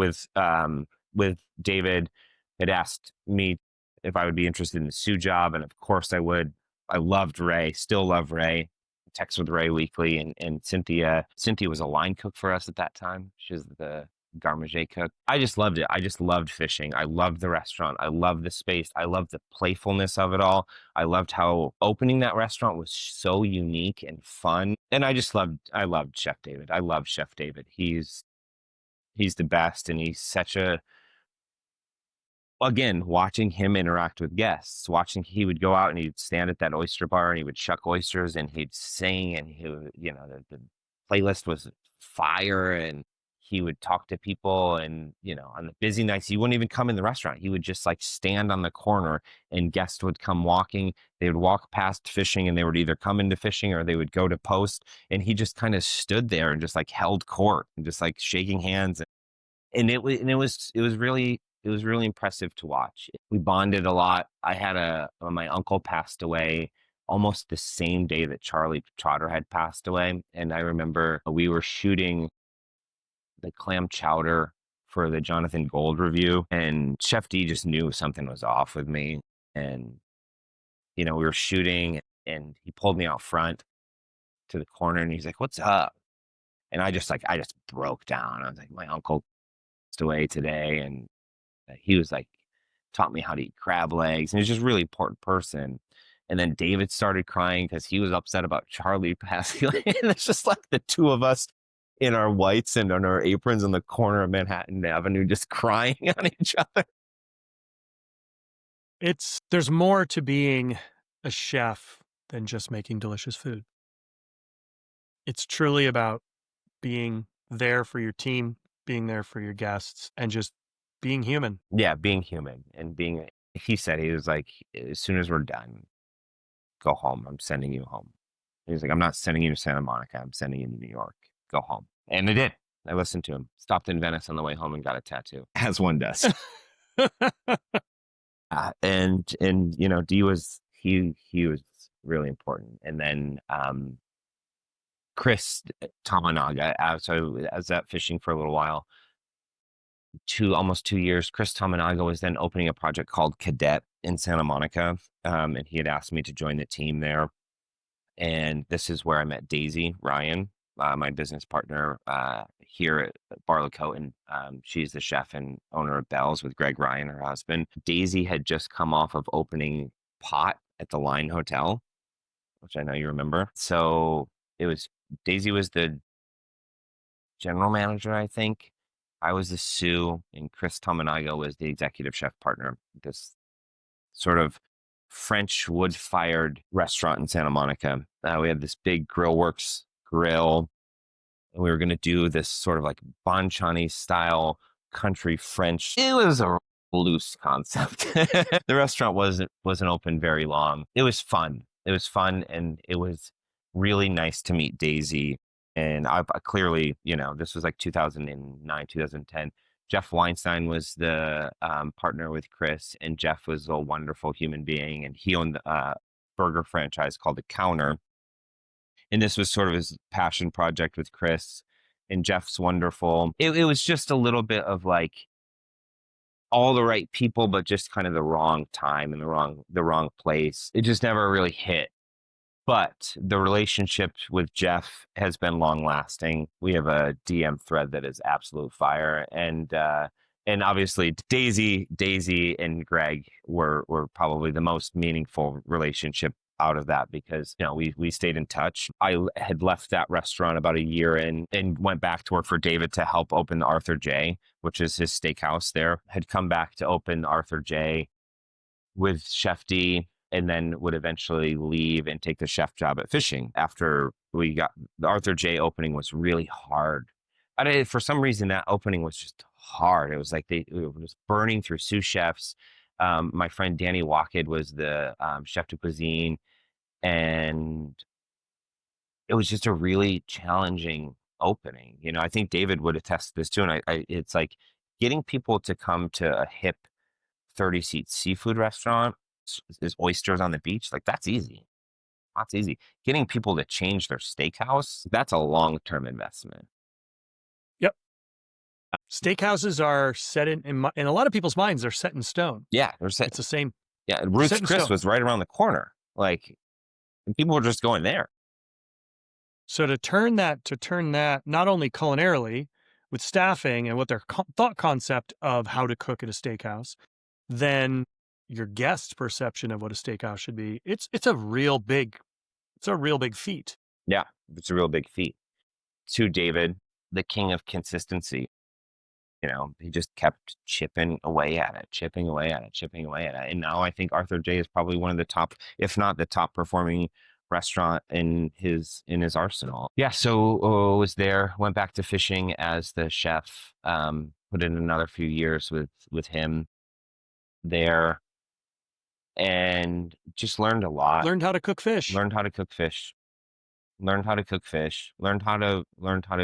[SPEAKER 2] with David, had asked me if I would be interested in the sous job, and of course I would. I loved Ray, still love Ray. Text with Ray weekly, and Cynthia. Cynthia was a line cook for us at that time. She was the garmager cook. I just loved it. I just loved fishing. I loved the restaurant. I loved the space. I loved the playfulness of it all. I loved how opening that restaurant was so unique and fun. And I loved Chef David. I love Chef David. He's the best, and he's such a, again, watching him interact with guests, he would go out and he'd stand at that oyster bar and he would shuck oysters and he'd sing, and he would, you know, the playlist was fire, and he would talk to people. And, you know, on the busy nights, he wouldn't even come in the restaurant. He would just like stand on the corner, and guests would come walking. They would walk past fishing, and they would either come into fishing or they would go to Post. And he just kind of stood there and just like held court and just like shaking hands. And it was really impressive to watch. We bonded a lot. My uncle passed away almost the same day that Charlie Trotter had passed away. And I remember we were shooting the clam chowder for the Jonathan Gold review, and Chef D just knew something was off with me. And, you know, we were shooting, and he pulled me out front to the corner, and he's like, "What's up?" And I just broke down. I was like, "My uncle passed away today." And he was like, taught me how to eat crab legs, and he's just a really important person. And then David started crying because he was upset about Charlie passing away. And it's just like the two of us in our whites and on our aprons in the corner of Manhattan Avenue, just crying on each other.
[SPEAKER 1] There's more to being a chef than just making delicious food. It's truly about being there for your team, being there for your guests, and just being human.
[SPEAKER 2] Yeah, being human and he said, he was like, as soon as we're done, go home. I'm sending you home. He was like, I'm not sending you to Santa Monica. I'm sending you to New York. Go home. And I did. I listened to him. Stopped in Venice on the way home and got a tattoo, as one does. And you know, D was he was really important. And then Chris Tamanaga. So I was out fishing for a little while, almost 2 years. Chris Tamanaga was then opening a project called Cadet in Santa Monica, and he had asked me to join the team there. And this is where I met Daisy Ryan, my business partner here at Bar Le Cote, and she's the chef and owner of Bell's with Greg Ryan, her husband. Daisy had just come off of opening Pot at the Line Hotel, which I know you remember. So Daisy was the general manager, I think. I was the sous, and Chris Tamanaga was the executive chef partner. This sort of French wood-fired restaurant in Santa Monica. We had this big Grillworks grill, and we were going to do this sort of like Bonchani style country French. It was a loose concept. The restaurant wasn't open very long. It was fun. And it was really nice to meet Daisy. And I clearly, you know, this was like 2009, 2010. Jeff Weinstein was the partner with Chris, and Jeff was a wonderful human being, and he owned a burger franchise called The Counter. And this was sort of his passion project with Chris, and Jeff's wonderful. It was just a little bit of like all the right people, but just kind of the wrong time and the wrong place. It just never really hit. But the relationship with Jeff has been long lasting. We have a DM thread that is absolute fire. And obviously Daisy and Greg were probably the most meaningful relationship out of that, because, you know, we stayed in touch. I had left that restaurant about a year in and went back to work for David to help open the Arthur J, which is his steakhouse there. Had come back to open Arthur J with Chef D, and then would eventually leave and take the chef job at Fishing. After we got the Arthur J opening was really hard. For some reason, that opening was just hard. It was like it was burning through sous chefs. My friend Danny Walkett was the chef de cuisine, and it was just a really challenging opening. You know, I think David would attest to this too. And it's like getting people to come to a hip 30-seat seafood restaurant. Is oysters on the beach. Like, that's easy. That's easy. Getting people to change their steakhouse, that's a long-term investment.
[SPEAKER 1] Yep. Steakhouses are set in a lot of people's minds, they're set in stone.
[SPEAKER 2] Yeah, they're set.
[SPEAKER 1] It's the same.
[SPEAKER 2] Yeah, Ruth's Chris was right around the corner. Like, and people were just going there.
[SPEAKER 1] So to turn that not only culinarily with staffing and what their thought concept of how to cook at a steakhouse, then your guest's perception of what a steakhouse should be, it's a real big feat.
[SPEAKER 2] Yeah, it's a real big feat. To David, the king of consistency, you know, he just kept chipping away at it. And now I think Arthur J is probably one of the top, if not the top performing restaurant in his arsenal. Yeah, so was there, went back to Fishing as the chef, put in another few years with him there, and just learned a lot.
[SPEAKER 1] Learned how to cook fish.
[SPEAKER 2] Learned how to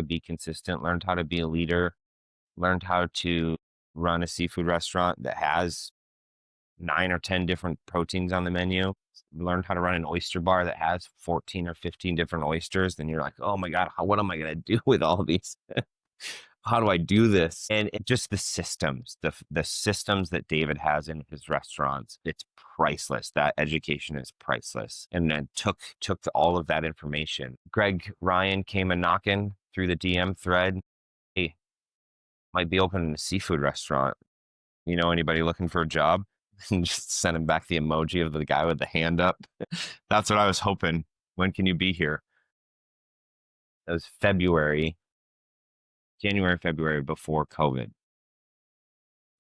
[SPEAKER 2] be consistent, learned how to be a leader, learned how to run a seafood restaurant that has 9 or 10 different proteins on the menu, learned how to run an oyster bar that has 14 or 15 different oysters. Then you're like, oh my God, what am I going to do with all these? How do I do this? And just the systems, the systems that David has in his restaurants, it's priceless. That education is priceless. And then took all of that information. Greg Ryan came a knocking through the DM thread. Hey, might be opening a seafood restaurant. You know, anybody looking for a job? And just send him back the emoji of the guy with the hand up. That's what I was hoping. When can you be here? It was January, February, before COVID.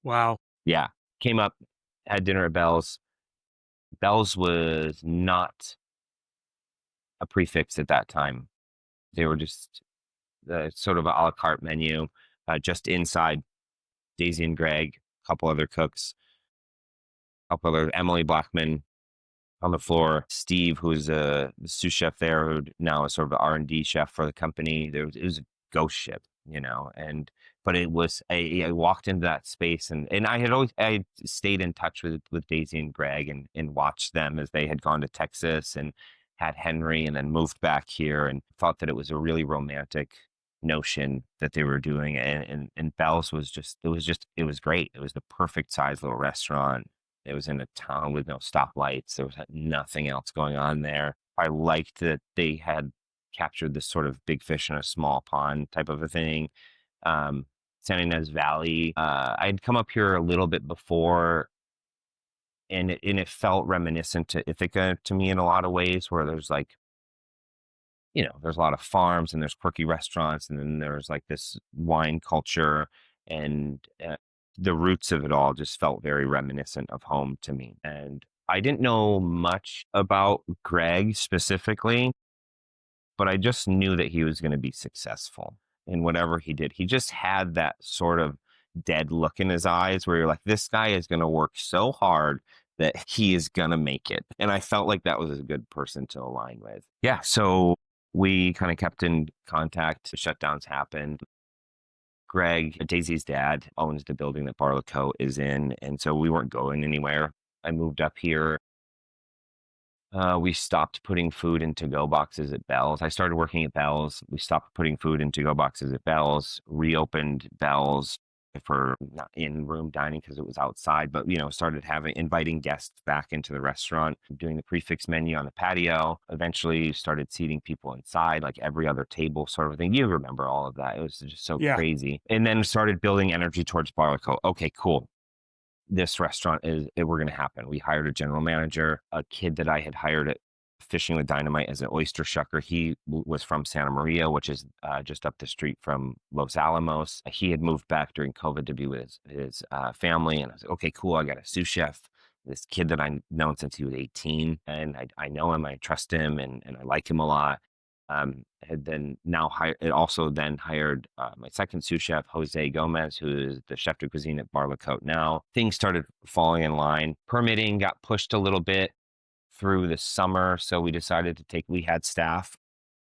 [SPEAKER 1] Wow.
[SPEAKER 2] Yeah. Came up, had dinner at Bell's. Bell's was not a prefix at that time. They were just sort of an a la carte menu, just inside. Daisy and Greg, a couple other cooks, Emily Blackman on the floor. Steve, who's the sous chef there, who now is sort of an R&D chef for the company. It was a ghost ship. but it was, I walked into that space, and I stayed in touch with Daisy and Greg, and watched them as they had gone to Texas and had Henry and then moved back here, and thought that it was a really romantic notion that they were doing. And Bell's was just, it was great. It was the perfect size little restaurant. It was in a town with no stoplights. There was nothing else going on there. I liked that they had captured this sort of big fish in a small pond type of a thing. um, San Ynez Valley. I'd come up here a little bit before, and it felt reminiscent to Ithaca to me in a lot of ways, where there's like, there's a lot of farms and there's quirky restaurants, and then there's like this wine culture, and the roots of it all just felt very reminiscent of home to me. And I didn't know much about Greg specifically, but I just knew that he was going to be successful in whatever he did. He just had that sort of dead look in his eyes where you're like, this guy is going to work so hard that he is going to make it. And I felt like that was a good person to align with. Yeah. So we kind of kept in contact. The shutdowns happened. Greg, Daisy's dad, owns the building that Bar Le Cote is in. And so we weren't going anywhere. I moved up here. We stopped putting food in to-go boxes at Bell's. I started working at Bell's. We stopped putting food in to-go boxes at Bell's, reopened Bell's for not in-room dining because it was outside, but, started inviting guests back into the restaurant, doing the prefix menu on the patio, eventually started seating people inside, like every other table sort of thing. You remember all of that. It was just so
[SPEAKER 1] Yeah.
[SPEAKER 2] crazy. And then started building energy towards Bar Le Cote. Okay, cool. This restaurant we're going to happen. We hired a general manager, a kid that I had hired at Fishing with Dynamite as an oyster shucker. He was from Santa Maria, which is just up the street from Los Alamos. He had moved back during COVID to be with his family. And I was like, okay, cool. I got a sous chef, this kid that I've known since he was 18. And I know him, I trust him, and I like him a lot. Had then now hired, it also then hired my second sous chef, Jose Gomez, who is the chef de cuisine at Bar Le Cote now. Things started falling in line. Permitting got pushed a little bit through the summer, so we had staff.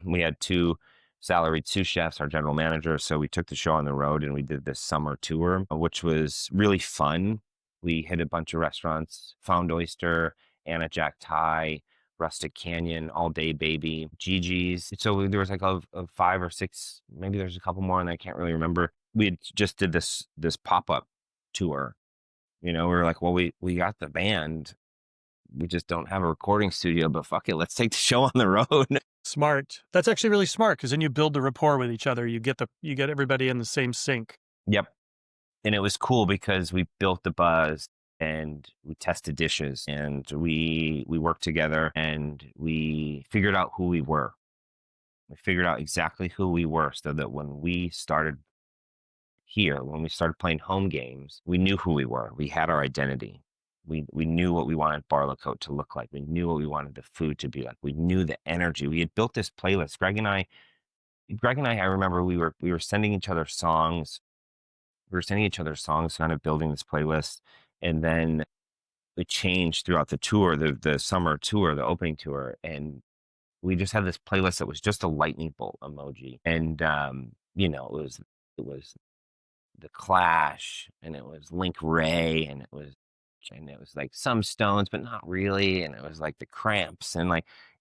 [SPEAKER 2] We had two salaried sous chefs, our general manager. So we took the show on the road and we did this summer tour, which was really fun. We hit a bunch of restaurants: Found Oyster, Anna Jack Thai, Rustic Canyon, All Day Baby, Gigi's. So there was like a 5 or 6, maybe there's a couple more, and I can't really remember. We had just did this pop-up tour. We were like, well, we got the band. We just don't have a recording studio, but fuck it, let's take the show on the road.
[SPEAKER 1] Smart. That's actually really smart, because then you build the rapport with each other. You get everybody in the same sync.
[SPEAKER 2] Yep. And it was cool because we built the buzz, and we tested dishes, and we worked together, and we figured out who we were. We figured out exactly who we were, so that when we started playing home games, we knew who we were. We had our identity. We knew what we wanted Bar Le Cote to look like. We knew what we wanted the food to be like. We knew the energy. We had built this playlist. Greg and I, I remember we were sending each other songs. We were sending each other songs, kind of building this playlist. And then it changed throughout the tour, the summer tour, the opening tour. And we just had this playlist that was just a lightning bolt emoji. And, it was The Clash, and it was Link Ray, and it was like some Stones, but not really. And it was like the Cramps, and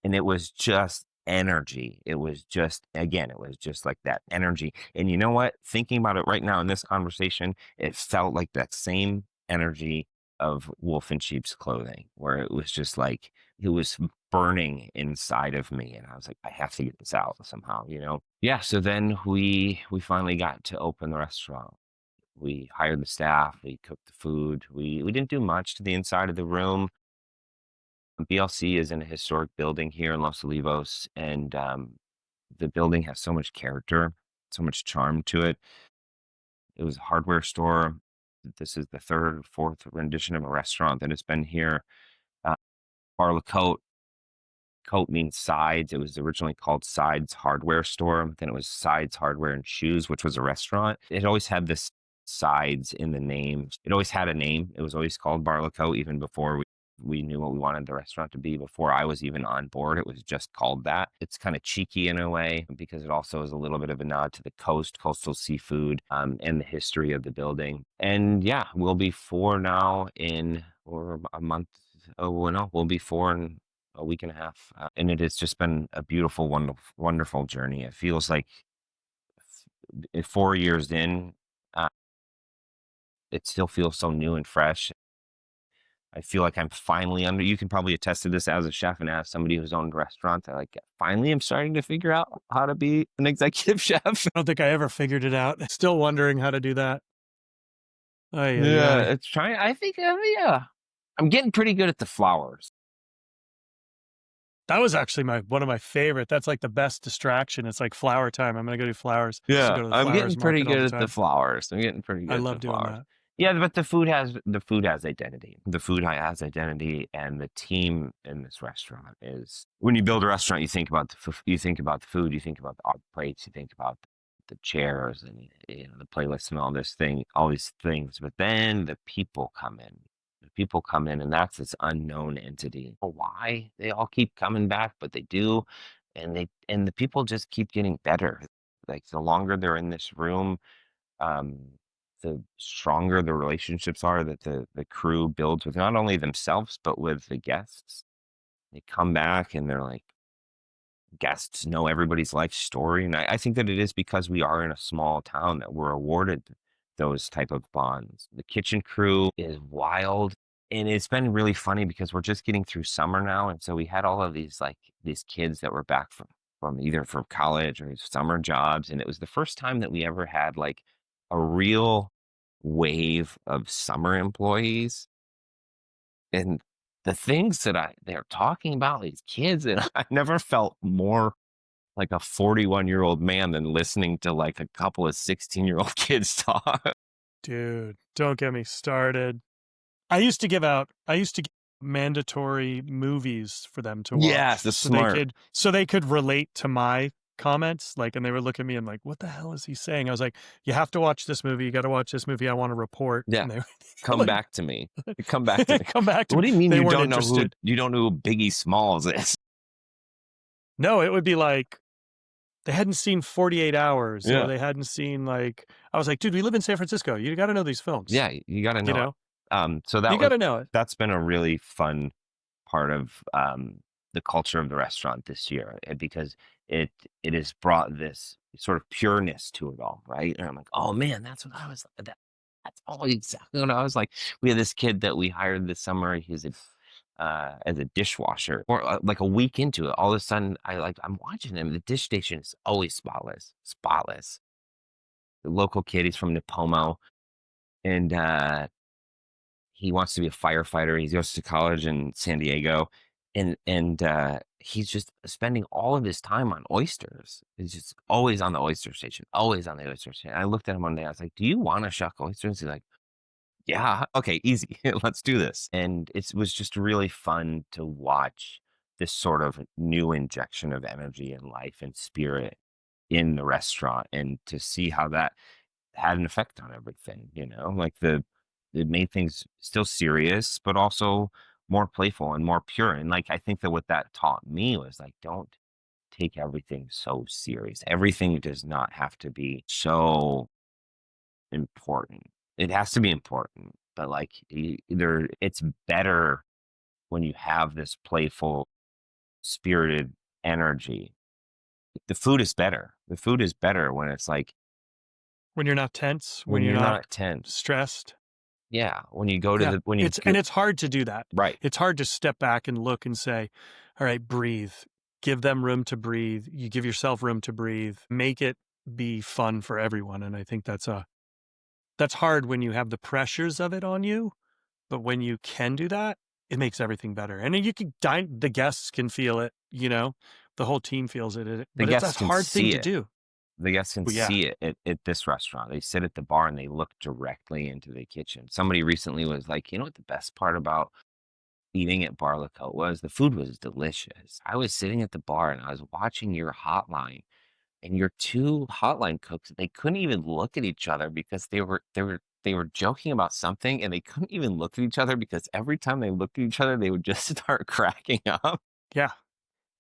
[SPEAKER 2] it was just energy. It was just like that energy. And you know what? Thinking about it right now in this conversation, it felt like that same energy of Wolf in Sheep's Clothing, where it was just like, it was burning inside of me. And I was like, I have to get this out somehow, Yeah. So then we finally got to open the restaurant. We hired the staff, we cooked the food. We didn't do much to the inside of the room. BLC is in a historic building here in Los Olivos, and the building has so much character, so much charm to it. It was a hardware store. This is the third, fourth rendition of a restaurant that has been here. Bar Le Cote. Cote means sides. It was originally called Sides Hardware Store. Then it was Sides Hardware and Shoes, which was a restaurant. It always had this sides in the name. It always had a name. It was always called Bar Le Cote, even before We knew what we wanted the restaurant to be before I was even on board. It was just called that. It's kind of cheeky in a way because it also is a little bit of a nod to the coast, coastal seafood, and the history of the building. And yeah, we'll be four now in or a month. Oh, well, no, we'll be four in a week and a half. And it has just been a beautiful, wonderful, wonderful journey. It feels like 4 years in, uh, it still feels so new and fresh. I feel like I'm finally under you can probably attest to this as a chef and as somebody who's owned a restaurant. I like finally I'm starting to figure out how to be an executive chef.
[SPEAKER 1] I don't think I ever figured it out. Still wondering how to do that. Ay, ay,
[SPEAKER 2] Yeah,
[SPEAKER 1] ay.
[SPEAKER 2] it's trying. I think, yeah, I'm getting pretty good at the flowers.
[SPEAKER 1] That was actually one of my favorite. That's like the best distraction. It's like flower time. I'm gonna go do flowers. I used to
[SPEAKER 2] Yeah,
[SPEAKER 1] go to the
[SPEAKER 2] I'm getting
[SPEAKER 1] flowers
[SPEAKER 2] pretty
[SPEAKER 1] market all
[SPEAKER 2] good
[SPEAKER 1] the
[SPEAKER 2] at the
[SPEAKER 1] time.
[SPEAKER 2] flowers. I'm getting pretty
[SPEAKER 1] I
[SPEAKER 2] good at the
[SPEAKER 1] love doing
[SPEAKER 2] flowers.
[SPEAKER 1] that.
[SPEAKER 2] Yeah, but the food has identity. The food has identity, and the team in this restaurant is when you build a restaurant, you think about you think about the food, you think about the art plates, you think about the chairs and the playlist and all these things. But then the people come in. The people come in, and that's this unknown entity. Why they all keep coming back, but they do, and the people just keep getting better. Like the longer they're in this room, um, the stronger the relationships are that the crew builds with not only themselves but with the guests. They come back and they're like guests know everybody's life story, and I think that it is because we are in a small town that we're awarded those type of bonds. The kitchen crew is wild, and it's been really funny because we're just getting through summer now, and so we had all of these kids that were back from either from college or summer jobs, and it was the first time that we ever had like a real wave of summer employees. And the things that they're talking about, these kids, and I never felt more like a 41-year-old man than listening to like a couple of 16-year-old kids talk.
[SPEAKER 1] Dude, don't get me started. I used to give mandatory movies for them to
[SPEAKER 2] Yes,
[SPEAKER 1] watch
[SPEAKER 2] the smart.
[SPEAKER 1] so they could relate to my comments, like, and they would look at me and like, "What the hell is he saying?" I was like, "You have to watch this movie. You gotta watch this movie. I want to report."
[SPEAKER 2] Yeah.
[SPEAKER 1] And they were
[SPEAKER 2] Come
[SPEAKER 1] like,
[SPEAKER 2] back to me. Come back to me.
[SPEAKER 1] come back to
[SPEAKER 2] What
[SPEAKER 1] me.
[SPEAKER 2] do you mean
[SPEAKER 1] They
[SPEAKER 2] you
[SPEAKER 1] weren't
[SPEAKER 2] don't know who
[SPEAKER 1] interested.
[SPEAKER 2] you don't know who Biggie Smalls is?
[SPEAKER 1] No, it would be like they hadn't seen 48 Hours or
[SPEAKER 2] Yeah.
[SPEAKER 1] they hadn't seen like I was like, "Dude, we live in San Francisco. You got to know these films."
[SPEAKER 2] Yeah, you got to
[SPEAKER 1] You
[SPEAKER 2] know it.
[SPEAKER 1] know?
[SPEAKER 2] So
[SPEAKER 1] You got to know it.
[SPEAKER 2] that's been a really fun part of the culture of the restaurant this year, because it it has brought this sort of pureness to it all, right? And I'm like, oh man, that's what I was. That's all exactly what I was like. We had this kid that we hired this summer. He's as a dishwasher, or like a week into it, all of a sudden I'm watching him. The dish station is always spotless, spotless. The local kid, he's from Nipomo, and he wants to be a firefighter. He goes to college in San Diego, and he's just spending all of his time on oysters. He's just always on the oyster station, always on the oyster station. I looked at him one day. I was like, "Do you want to shuck oysters?" He's like, "Yeah, okay, easy. Let's do this." And it was just really fun to watch this sort of new injection of energy and life and spirit in the restaurant, and to see how that had an effect on everything, like it made things still serious, but also more playful and more pure. And like, I think that what that taught me was like, don't take everything so serious. Everything does not have to be so important. It has to be important, but like either it's better when you have this playful, spirited energy. The food is better. The food is better when it's like,
[SPEAKER 1] When you're not tense, when
[SPEAKER 2] when
[SPEAKER 1] you're
[SPEAKER 2] you're
[SPEAKER 1] not
[SPEAKER 2] not tense.
[SPEAKER 1] stressed.
[SPEAKER 2] Yeah, when you go to
[SPEAKER 1] Yeah.
[SPEAKER 2] the when you
[SPEAKER 1] It's
[SPEAKER 2] go,
[SPEAKER 1] and it's hard to do that.
[SPEAKER 2] right.
[SPEAKER 1] It's hard to step back and look and say, "All right, breathe. Give them room to breathe. You give yourself room to breathe. Make it be fun for everyone." And I think that's hard when you have the pressures of it on you, but when you can do that, it makes everything better. And then you can the guests can feel it, the whole team feels it,
[SPEAKER 2] The
[SPEAKER 1] but it's a
[SPEAKER 2] guests can
[SPEAKER 1] hard thing
[SPEAKER 2] see
[SPEAKER 1] to
[SPEAKER 2] it.
[SPEAKER 1] do.
[SPEAKER 2] The guests can
[SPEAKER 1] Well, yeah.
[SPEAKER 2] see it at this restaurant. They sit at the bar and they look directly into the kitchen. Somebody recently was like, "You know what the best part about eating at Bar Le Cote was? The food was delicious. I was sitting at the bar and I was watching your hotline, and your two hotline cooks, they couldn't even look at each other because they were they were joking about something and they couldn't even look at each other because every time they looked at each other, they would just start cracking up.
[SPEAKER 1] Yeah.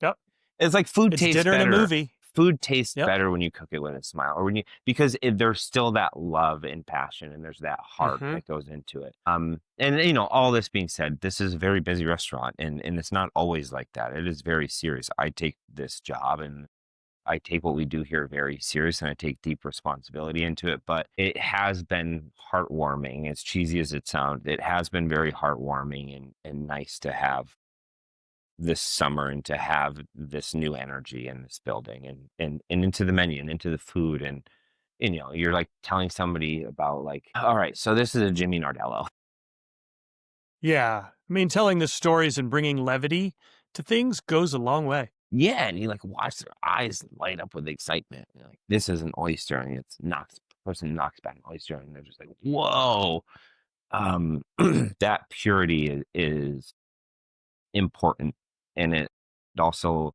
[SPEAKER 1] Yep.
[SPEAKER 2] It's like food
[SPEAKER 1] It's
[SPEAKER 2] tastes
[SPEAKER 1] dinner and a
[SPEAKER 2] better.
[SPEAKER 1] movie.
[SPEAKER 2] Food tastes
[SPEAKER 1] Yep.
[SPEAKER 2] better when you cook it with a smile, or when you because there's still that love and passion, and there's that heart
[SPEAKER 1] Mhm.
[SPEAKER 2] that goes into it. And all this being said, this is a very busy restaurant, and it's not always like that. It is very serious. I take this job and I take what we do here very serious, and I take deep responsibility into it. But it has been heartwarming, as cheesy as it sounds. It has been very heartwarming and nice to have this summer and to have this new energy in this building and into the menu and into the food. And you're like telling somebody about, like, all right, so this is a Jimmy Nardello.
[SPEAKER 1] Yeah. I mean, telling the stories and bringing levity to things goes a long way.
[SPEAKER 2] Yeah, and you like watch their eyes light up with excitement. You're like, this is an oyster, and it's knocks person knocks back an oyster, and they're just like, whoa. That purity is important, and it also,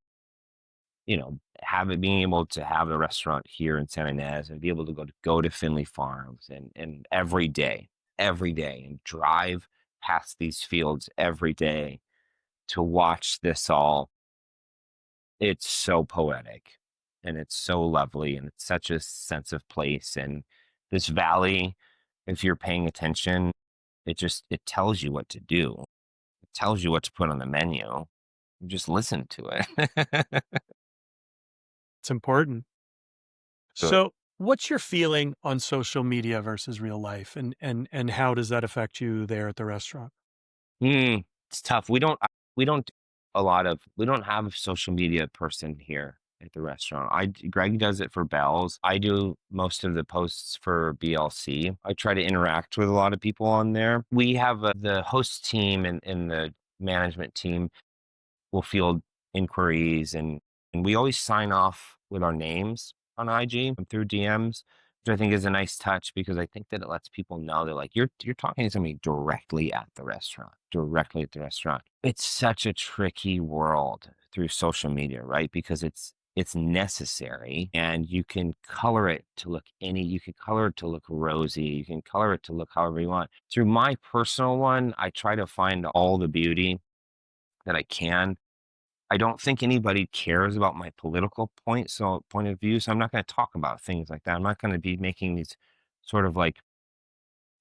[SPEAKER 2] being able to have the restaurant here in San Ynez and be able to go to Finley Farms and every day, and drive past these fields every day to watch this all. It's so poetic, and it's so lovely, and it's such a sense of place. And this valley, if you're paying attention, it tells you what to do. It tells you what to put on the menu. You just listen to it.
[SPEAKER 1] It's important.
[SPEAKER 2] So,
[SPEAKER 1] So, what's your feeling on social media versus real life, and how does that affect you there at the restaurant?
[SPEAKER 2] it's tough. We don't have a social media person here at the restaurant. Greg does it for Bell's. I do most of the posts for BLC. I try to interact with a lot of people on there. We have the host team and the management team will field inquiries, and we always sign off with our names on IG and through DMs, which I think is a nice touch because I think that it lets people know that, like, you're talking to somebody directly at the restaurant, directly at the restaurant. It's such a tricky world through social media, right? Because it's necessary, and you can color it to look you can color it to look rosy, you can color it to look however you want. Through my personal one, I try to find all the beauty that I can. I don't think anybody cares about my political point of view, so I'm not gonna talk about things like that. I'm not gonna be making these sort of like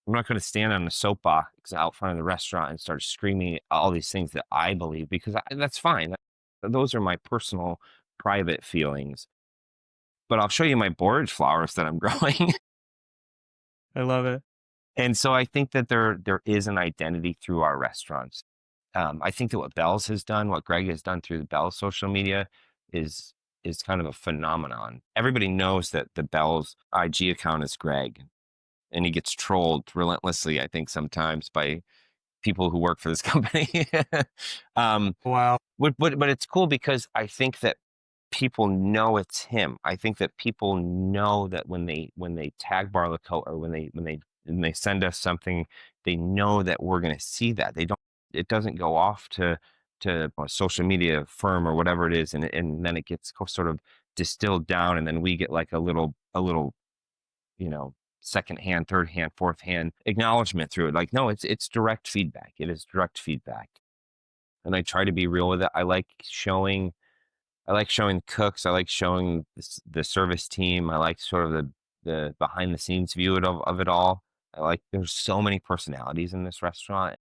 [SPEAKER 2] I'm not gonna stand on a soapbox out front of the restaurant and start screaming all these things that I believe, because that's fine. Those are my personal, private feelings. But I'll show you my borage flowers that I'm growing.
[SPEAKER 1] I love it.
[SPEAKER 2] And so I think that there is an identity through our restaurants. I think that what Bell's has done, what Greg has done through the Bell's social media is kind of a phenomenon. Everybody knows that the Bell's IG account is Greg, and he gets trolled relentlessly, I think, sometimes by people who work for this company. um,
[SPEAKER 1] Wow.
[SPEAKER 2] but it's cool because I think that people know it's him. I think that people know that when they tag Bar Le Cote, or when they send us something, they know that we're going to see that. It doesn't go off to a social media firm or whatever it is, and then it gets sort of distilled down, and then we get like a little second hand, third hand, fourth hand acknowledgement through it. Like, no, it's direct feedback. It is direct feedback, and I try to be real with it. I like showing cooks. I like showing the service team. I like sort of the behind the scenes view of it all. There's so many personalities in this restaurant,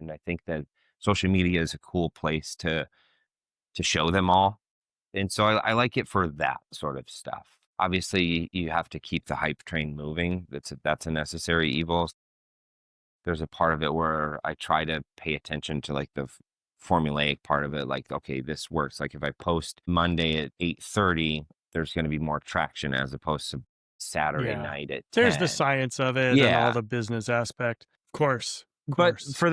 [SPEAKER 2] and I think that social media is a cool place to show them all. And so I like it for that sort of stuff. Obviously, you have to keep the hype train moving. That's a necessary evil. There's a part of it where I try to pay attention to, like, the formulaic part of it. Like, okay, this works. Like, if I post Monday at 8:30, there's going to be more traction as opposed to Saturday
[SPEAKER 1] Yeah.
[SPEAKER 2] night at
[SPEAKER 1] There's the
[SPEAKER 2] 10.
[SPEAKER 1] science of it and all
[SPEAKER 2] Yeah.
[SPEAKER 1] the business aspect. Of course. Of
[SPEAKER 2] But
[SPEAKER 1] course.
[SPEAKER 2] for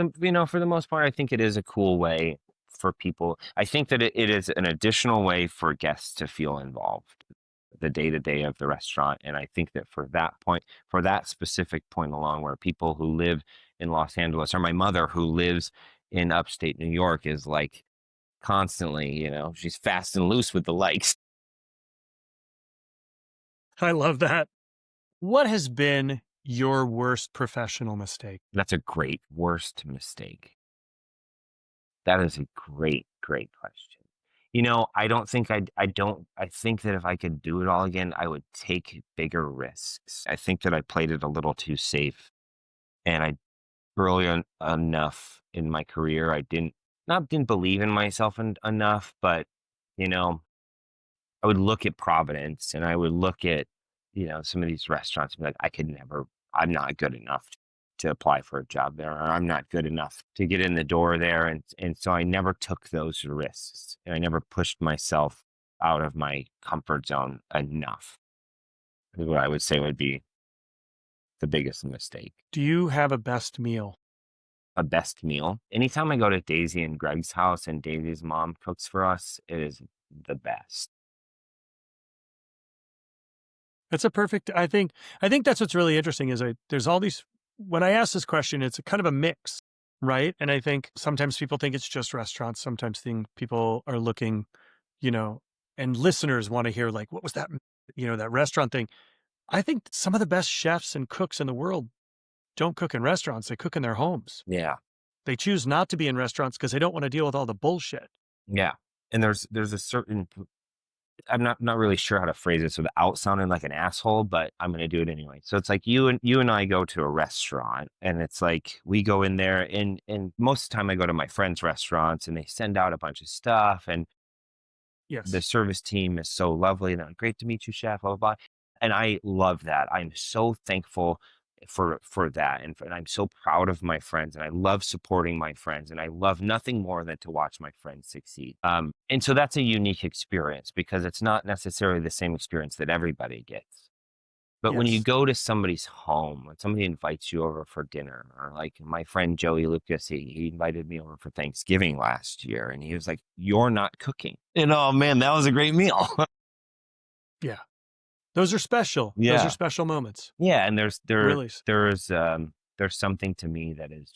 [SPEAKER 2] the most part, I think it is a cool way for people. I think that it is an additional way for guests to feel involved the day to day of the restaurant. And I think that for that specific point along, where people who live in Los Angeles, or my mother who lives in upstate New York, is like constantly, she's fast and loose with the likes.
[SPEAKER 1] I love that. What has been your worst professional mistake?
[SPEAKER 2] That's a great worst mistake. That is a great, great question. I don't think I think that if I could do it all again, I would take bigger risks. I think that I played it a little too safe, and I enough in my career, I didn't believe in myself enough, but, you know, I would look at Providence and I would look at, some of these restaurants and be like, I'm not good enough to apply for a job there, or I'm not good enough to get in the door there. And so I never took those risks, and I never pushed myself out of my comfort zone enough. Is what I would say would be the biggest mistake.
[SPEAKER 1] Do you have a best meal?
[SPEAKER 2] A best meal. Anytime I go to Daisy and Greg's house and Daisy's mom cooks for us, it is the best.
[SPEAKER 1] That's a perfect I think that's what's really interesting is there's all these when I ask this question, it's a kind of a mix, right? And I think sometimes people think it's just restaurants. Sometimes people are looking, you know, and listeners want to hear like, what was that, that restaurant thing? I think some of the best chefs and cooks in the world don't cook in restaurants. They cook in their homes.
[SPEAKER 2] Yeah.
[SPEAKER 1] They choose not to be in restaurants because they don't want to deal with all the bullshit.
[SPEAKER 2] Yeah. And there's a certain I'm not really sure how to phrase this without sounding like an asshole, but I'm gonna do it anyway. So it's like you and I go to a restaurant, and it's like we go in there, and most of the time I go to my friends' restaurants and they send out a bunch of stuff, and the
[SPEAKER 1] Yes.
[SPEAKER 2] service team is so lovely. And they're like, great to meet you, chef, blah, blah, blah. And I love that. I'm so thankful for that. And I'm so proud of my friends, and I love supporting my friends, and I love nothing more than to watch my friends succeed. And so that's a unique experience because it's not necessarily the same experience that everybody gets. But when you
[SPEAKER 1] Yes.
[SPEAKER 2] go to somebody's home, when somebody invites you over for dinner, or like my friend Joey Lucas, he invited me over for Thanksgiving last year, and he was like, "You're not cooking." And oh man, that was a great meal.
[SPEAKER 1] Yeah. Those are special. Those are
[SPEAKER 2] Yeah.
[SPEAKER 1] special moments.
[SPEAKER 2] Yeah, and
[SPEAKER 1] Really.
[SPEAKER 2] there's something to me that is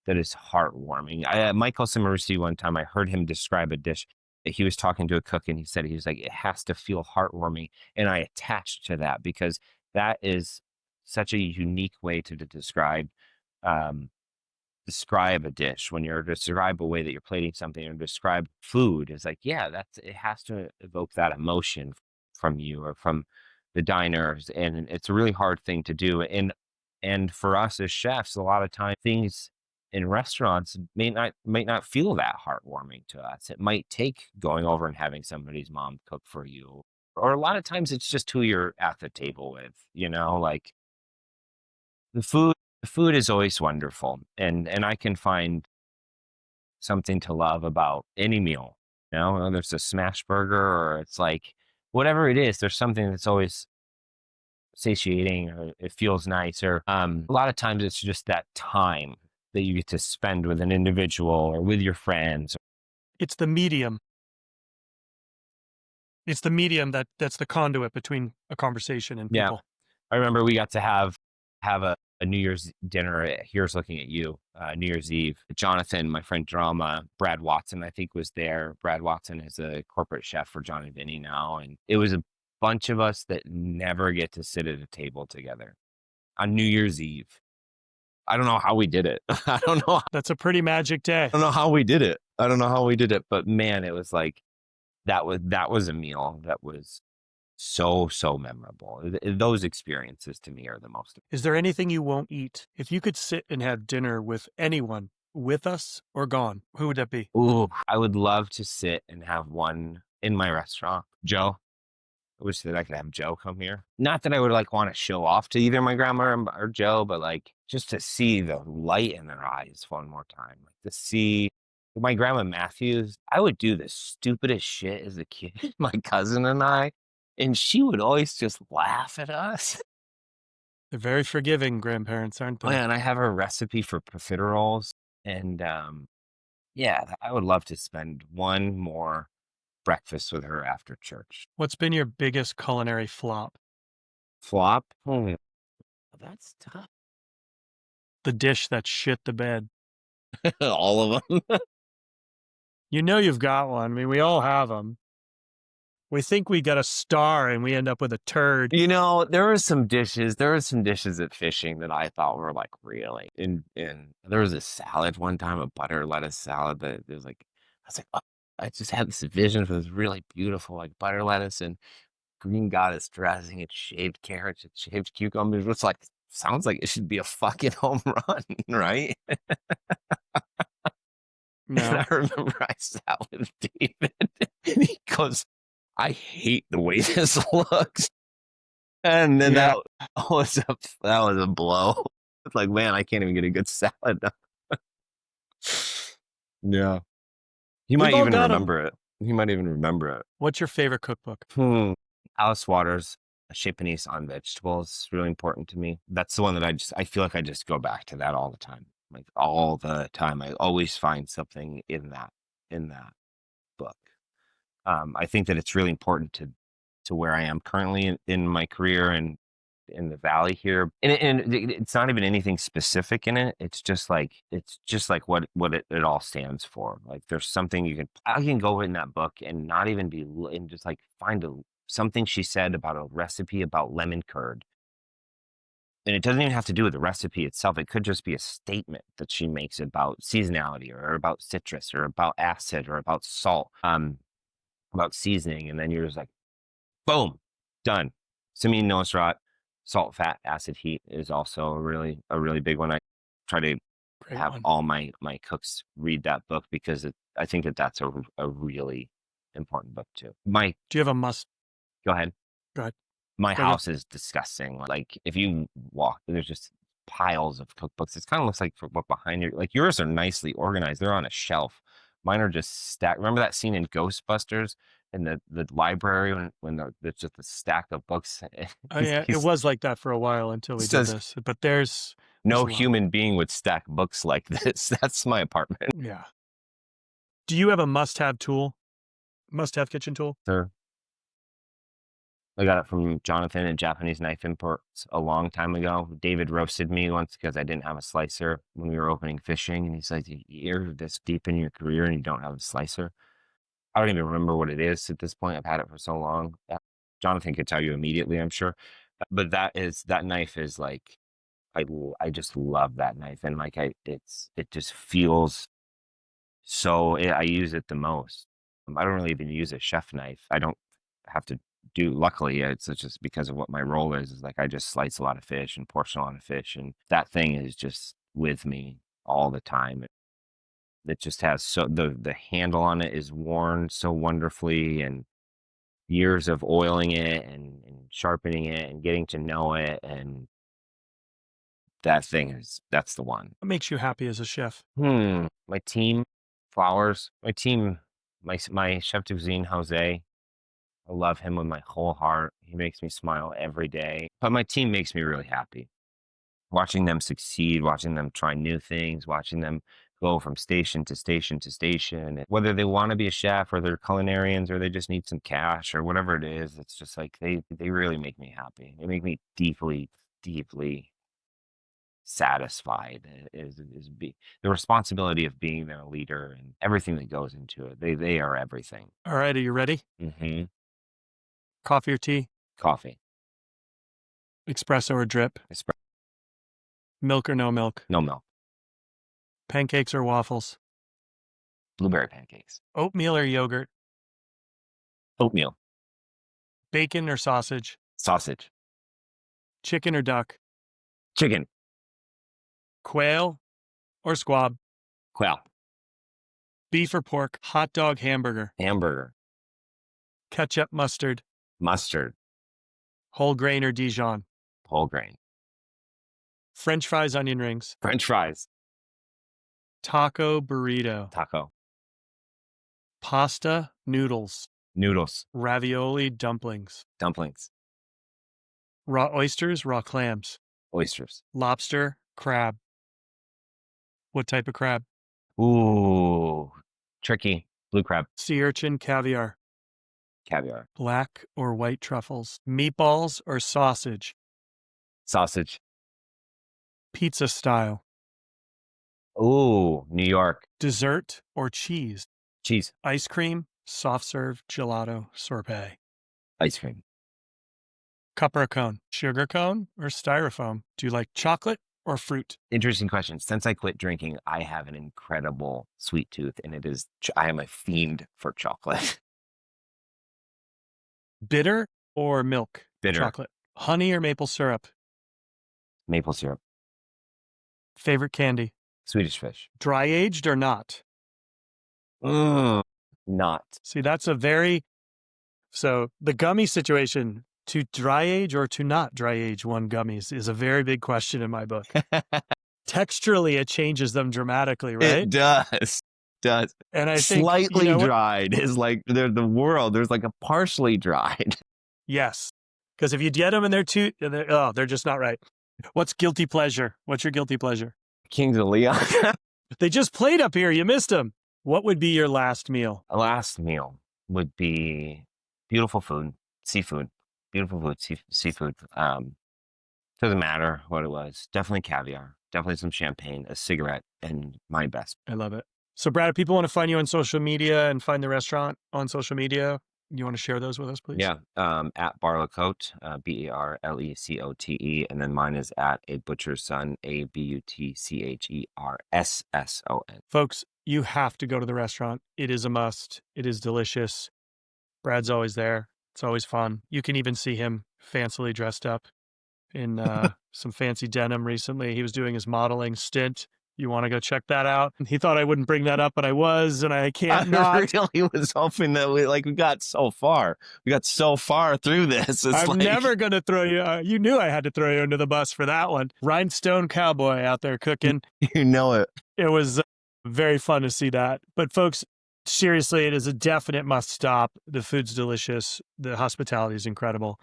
[SPEAKER 2] heartwarming. Michael Cimarusi, one time I heard him describe a dish. He was talking to a cook, and he was like, it has to feel heartwarming, and I attached to that because that is such a unique way to um, describe a dish. When you're describe a way that you're plating something or describe food, is like, yeah, it has to evoke that emotion from you or from the diners. And it's a really hard thing to do. And for us as chefs, a lot of times things in restaurants might not feel that heartwarming to us. It might take going over and having somebody's mom cook for you. Or a lot of times it's just who you're at the table with, like the food the food is always wonderful, and I can find something to love about any meal. Whether it's a smash burger or it's like whatever it is, there's something that's always satiating, or it feels nice. Or a lot of times it's just that time that you get to spend with an individual or with your friends.
[SPEAKER 1] It's the medium. It's the medium that's the conduit between a conversation and
[SPEAKER 2] Yeah,
[SPEAKER 1] people.
[SPEAKER 2] I remember we got to have a New Year's dinner at Here's Looking at You, New Year's Eve. Jonathan, my friend Drama, Brad Watson, I think, was there. Brad Watson is a corporate chef for John and Vinny now. And it was a bunch of us that never get to sit at a table together on New Year's Eve. I don't know how we did it. I don't know.
[SPEAKER 1] That's a pretty magic day.
[SPEAKER 2] I don't know how we did it. I don't know how we did it, but man, it was like that was a meal that was so memorable. Those experiences to me are the most.
[SPEAKER 1] Is there anything you won't eat? If you could sit and have dinner with anyone, with us or gone, who would that be?
[SPEAKER 2] Ooh, I would love to sit and have one in my restaurant. Joe. I wish that I could have Joe come here. Not that I would like want to show off to either my grandma or Joe, but like just to see the light in their eyes one more time. Like to see my grandma Mathews. I would do the stupidest shit as a kid, my cousin and I, and she would always just laugh at us.
[SPEAKER 1] They're very forgiving grandparents, aren't
[SPEAKER 2] Oh
[SPEAKER 1] they?
[SPEAKER 2] yeah, and I have a recipe for profiteroles, and yeah, I would love to spend one more breakfast with her after church.
[SPEAKER 1] What's been your biggest culinary flop?
[SPEAKER 2] Flop? Oh, that's tough.
[SPEAKER 1] The dish that shit the bed.
[SPEAKER 2] All of them.
[SPEAKER 1] You know you've got one. I mean, we all have them. We think we got a star and we end up with a turd.
[SPEAKER 2] You know, there were some dishes at fishing that I thought were like really, and there was a salad one time, a butter lettuce salad that it was like, I was like, oh, I just had this vision for this really beautiful like butter lettuce and green goddess dressing and shaved carrots and shaved cucumbers. It's like, sounds like it should be a fucking home run, right? And
[SPEAKER 1] No.
[SPEAKER 2] I remember I sat with David and he goes, I hate the way this looks. And then
[SPEAKER 1] Yeah.
[SPEAKER 2] that was a blow. It's like, man, I can't even get a good salad. Yeah. He might
[SPEAKER 1] We've all
[SPEAKER 2] even
[SPEAKER 1] got 'em.
[SPEAKER 2] remember it. He might even remember it.
[SPEAKER 1] What's your favorite cookbook?
[SPEAKER 2] Alice Waters' Chez Panisse on Vegetables is really important to me. That's the one that I feel like I just go back to that all the time. Like all the time. I always find something in that book. I think that it's really important to where I am currently in my career and in the valley here. And it's not even anything specific in it. It's just like what it all stands for. Like there's something I can go in that book and not even be and just like find something she said about a recipe about lemon curd. And it doesn't even have to do with the recipe itself. It could just be a statement that she makes about seasonality or about citrus or about acid or about salt, about seasoning. And then you're just like, boom, done. Samin Nosrat, salt, fat, acid, heat is also a really big one. I try to
[SPEAKER 1] Great
[SPEAKER 2] have
[SPEAKER 1] one.
[SPEAKER 2] all my cooks read that book because I think that's a really important book too.
[SPEAKER 1] Do you have a must?
[SPEAKER 2] Go ahead.
[SPEAKER 1] Go ahead.
[SPEAKER 2] My
[SPEAKER 1] Go.
[SPEAKER 2] house is disgusting. Like if you walk, there's just piles of cookbooks. It kind of looks like what behind like yours are nicely organized. They're on a shelf. Mine are just stacked. Remember that scene in Ghostbusters in the library when there's just a stack of books?
[SPEAKER 1] Oh yeah, it was like that for a while until we did this. But there's
[SPEAKER 2] no
[SPEAKER 1] a lot.
[SPEAKER 2] human being would stack books like this. That's my apartment.
[SPEAKER 1] Yeah. Do you have a must-have tool? Must-have kitchen tool?
[SPEAKER 2] Sir. I got it from Jonathan at Japanese Knife Imports a long time ago. David roasted me once because I didn't have a slicer when we were opening fishing. And he's like, you're this deep in your career and you don't have a slicer. I don't even remember what it is at this point. I've had it for so long. Jonathan could tell you immediately, I'm sure. But that knife is like, I just love that knife. And like, it just feels so, I use it the most. I don't really even use a chef knife. I don't have to luckily it's just because of what my role is like I just slice a lot of fish and portion a lot of fish, and that thing is just with me all the time. It just has the handle on it is worn so wonderfully, and years of oiling it and sharpening it and getting to know it, and that's the one.
[SPEAKER 1] What makes you happy as a chef?
[SPEAKER 2] My team, Flowers, my team, my chef de cuisine, Jose. I love him with my whole heart. He makes me smile every day. But my team makes me really happy. Watching them succeed, watching them try new things, watching them go from station to station to station. Whether they want to be a chef or they're culinarians or they just need some cash or whatever it is, it's just like they really make me happy. They make me deeply, deeply satisfied. The responsibility of being their leader and everything that goes into it. They are everything.
[SPEAKER 1] All right, are you ready?
[SPEAKER 2] Mm-hmm.
[SPEAKER 1] Coffee or tea?
[SPEAKER 2] Coffee.
[SPEAKER 1] Espresso or drip? Milk or no milk?
[SPEAKER 2] No milk.
[SPEAKER 1] Pancakes or waffles?
[SPEAKER 2] Blueberry pancakes.
[SPEAKER 1] Oatmeal or yogurt?
[SPEAKER 2] Oatmeal.
[SPEAKER 1] Bacon or sausage?
[SPEAKER 2] Sausage.
[SPEAKER 1] Chicken or duck?
[SPEAKER 2] Chicken.
[SPEAKER 1] Quail or squab?
[SPEAKER 2] Quail.
[SPEAKER 1] Beef or pork? Hot dog, hamburger?
[SPEAKER 2] Hamburger.
[SPEAKER 1] Ketchup, mustard?
[SPEAKER 2] Mustard.
[SPEAKER 1] Whole grain or Dijon?
[SPEAKER 2] Whole grain.
[SPEAKER 1] French fries, onion rings?
[SPEAKER 2] French fries.
[SPEAKER 1] Taco, burrito?
[SPEAKER 2] Taco.
[SPEAKER 1] Pasta, noodles?
[SPEAKER 2] Noodles.
[SPEAKER 1] Ravioli, dumplings?
[SPEAKER 2] Dumplings.
[SPEAKER 1] Raw oysters, raw clams?
[SPEAKER 2] Oysters.
[SPEAKER 1] Lobster, crab? What type of crab?
[SPEAKER 2] Ooh. Tricky. Blue crab.
[SPEAKER 1] Sea urchin, caviar?
[SPEAKER 2] Caviar.
[SPEAKER 1] Black or white truffles? Meatballs or sausage?
[SPEAKER 2] Sausage.
[SPEAKER 1] Pizza style?
[SPEAKER 2] Ooh. New York.
[SPEAKER 1] Dessert or cheese?
[SPEAKER 2] Cheese.
[SPEAKER 1] Ice cream, soft serve, gelato, sorbet?
[SPEAKER 2] Ice cream.
[SPEAKER 1] Cup or a cone? Sugar cone or styrofoam? Do you like chocolate or fruit?
[SPEAKER 2] Interesting question. Since I quit drinking, I have an incredible sweet tooth, and I am a fiend for chocolate.
[SPEAKER 1] Bitter or milk?
[SPEAKER 2] Bitter.
[SPEAKER 1] Chocolate. Honey or maple syrup?
[SPEAKER 2] Maple syrup.
[SPEAKER 1] Favorite candy?
[SPEAKER 2] Swedish fish.
[SPEAKER 1] Dry aged or not?
[SPEAKER 2] Not.
[SPEAKER 1] See, that's so the gummy situation, to dry age or to not dry age one gummies is a very big question in my book. Texturally, it changes them dramatically, right?
[SPEAKER 2] It does.
[SPEAKER 1] And I think
[SPEAKER 2] slightly dried is like there's like a partially dried.
[SPEAKER 1] Yes. Because if you get them and they're just not right. What's guilty pleasure? What's your guilty pleasure?
[SPEAKER 2] Kings of Leon.
[SPEAKER 1] They just played up here. You missed them. What would be your last meal?
[SPEAKER 2] A last meal would be beautiful food, seafood, beautiful food, seafood. Doesn't matter what it was. Definitely caviar, definitely some champagne, a cigarette, and my best.
[SPEAKER 1] I love it. So, Brad, if people want to find you on social media and find the restaurant on social media, you want to share those with us, please?
[SPEAKER 2] Yeah, at Bar Le Cote, BARLECOTE, and then mine is at A Butcher's Son, ABUTCHERSSON.
[SPEAKER 1] Folks, you have to go to the restaurant. It is a must. It is delicious. Brad's always there. It's always fun. You can even see him fancily dressed up in some fancy denim recently. He was doing his modeling stint. You want to go check that out? He thought I wouldn't bring that up, but I was, and I can't not.
[SPEAKER 2] I really was hoping that we got so far. We got so far through this.
[SPEAKER 1] I'm never going to throw you. You knew I had to throw you under the bus for that one. Rhinestone Cowboy out there cooking.
[SPEAKER 2] You know it.
[SPEAKER 1] It was very fun to see that. But folks, seriously, it is a definite must stop. The food's delicious. The hospitality is incredible.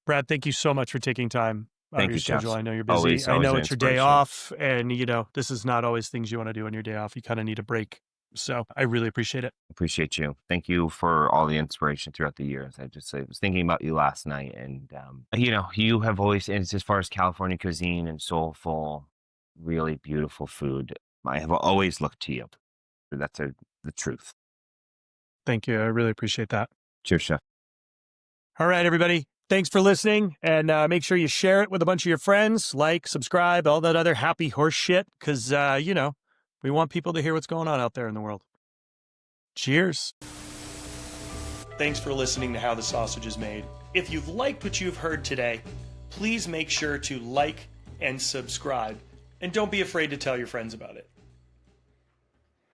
[SPEAKER 1] Brad, thank you so much for taking time out of your schedule. I know you're busy.
[SPEAKER 2] Always
[SPEAKER 1] I know it's your day off, and this is not always things you want to do on your day off. You kind of need a break. So I really appreciate it.
[SPEAKER 2] Appreciate you. Thank you for all the inspiration throughout the years. I was thinking about you last night, and you have always, and as far as California cuisine and soulful, really beautiful food, I have always looked to you. That's the truth.
[SPEAKER 1] Thank you. I really appreciate that.
[SPEAKER 2] Cheers, Chef.
[SPEAKER 1] All right, everybody. Thanks for listening, and make sure you share it with a bunch of your friends, like, subscribe, all that other happy horse shit, because, we want people to hear what's going on out there in the world. Cheers. Thanks for listening to How the Sausage is Made. If you've liked what you've heard today, please make sure to like and subscribe, and don't be afraid to tell your friends about it.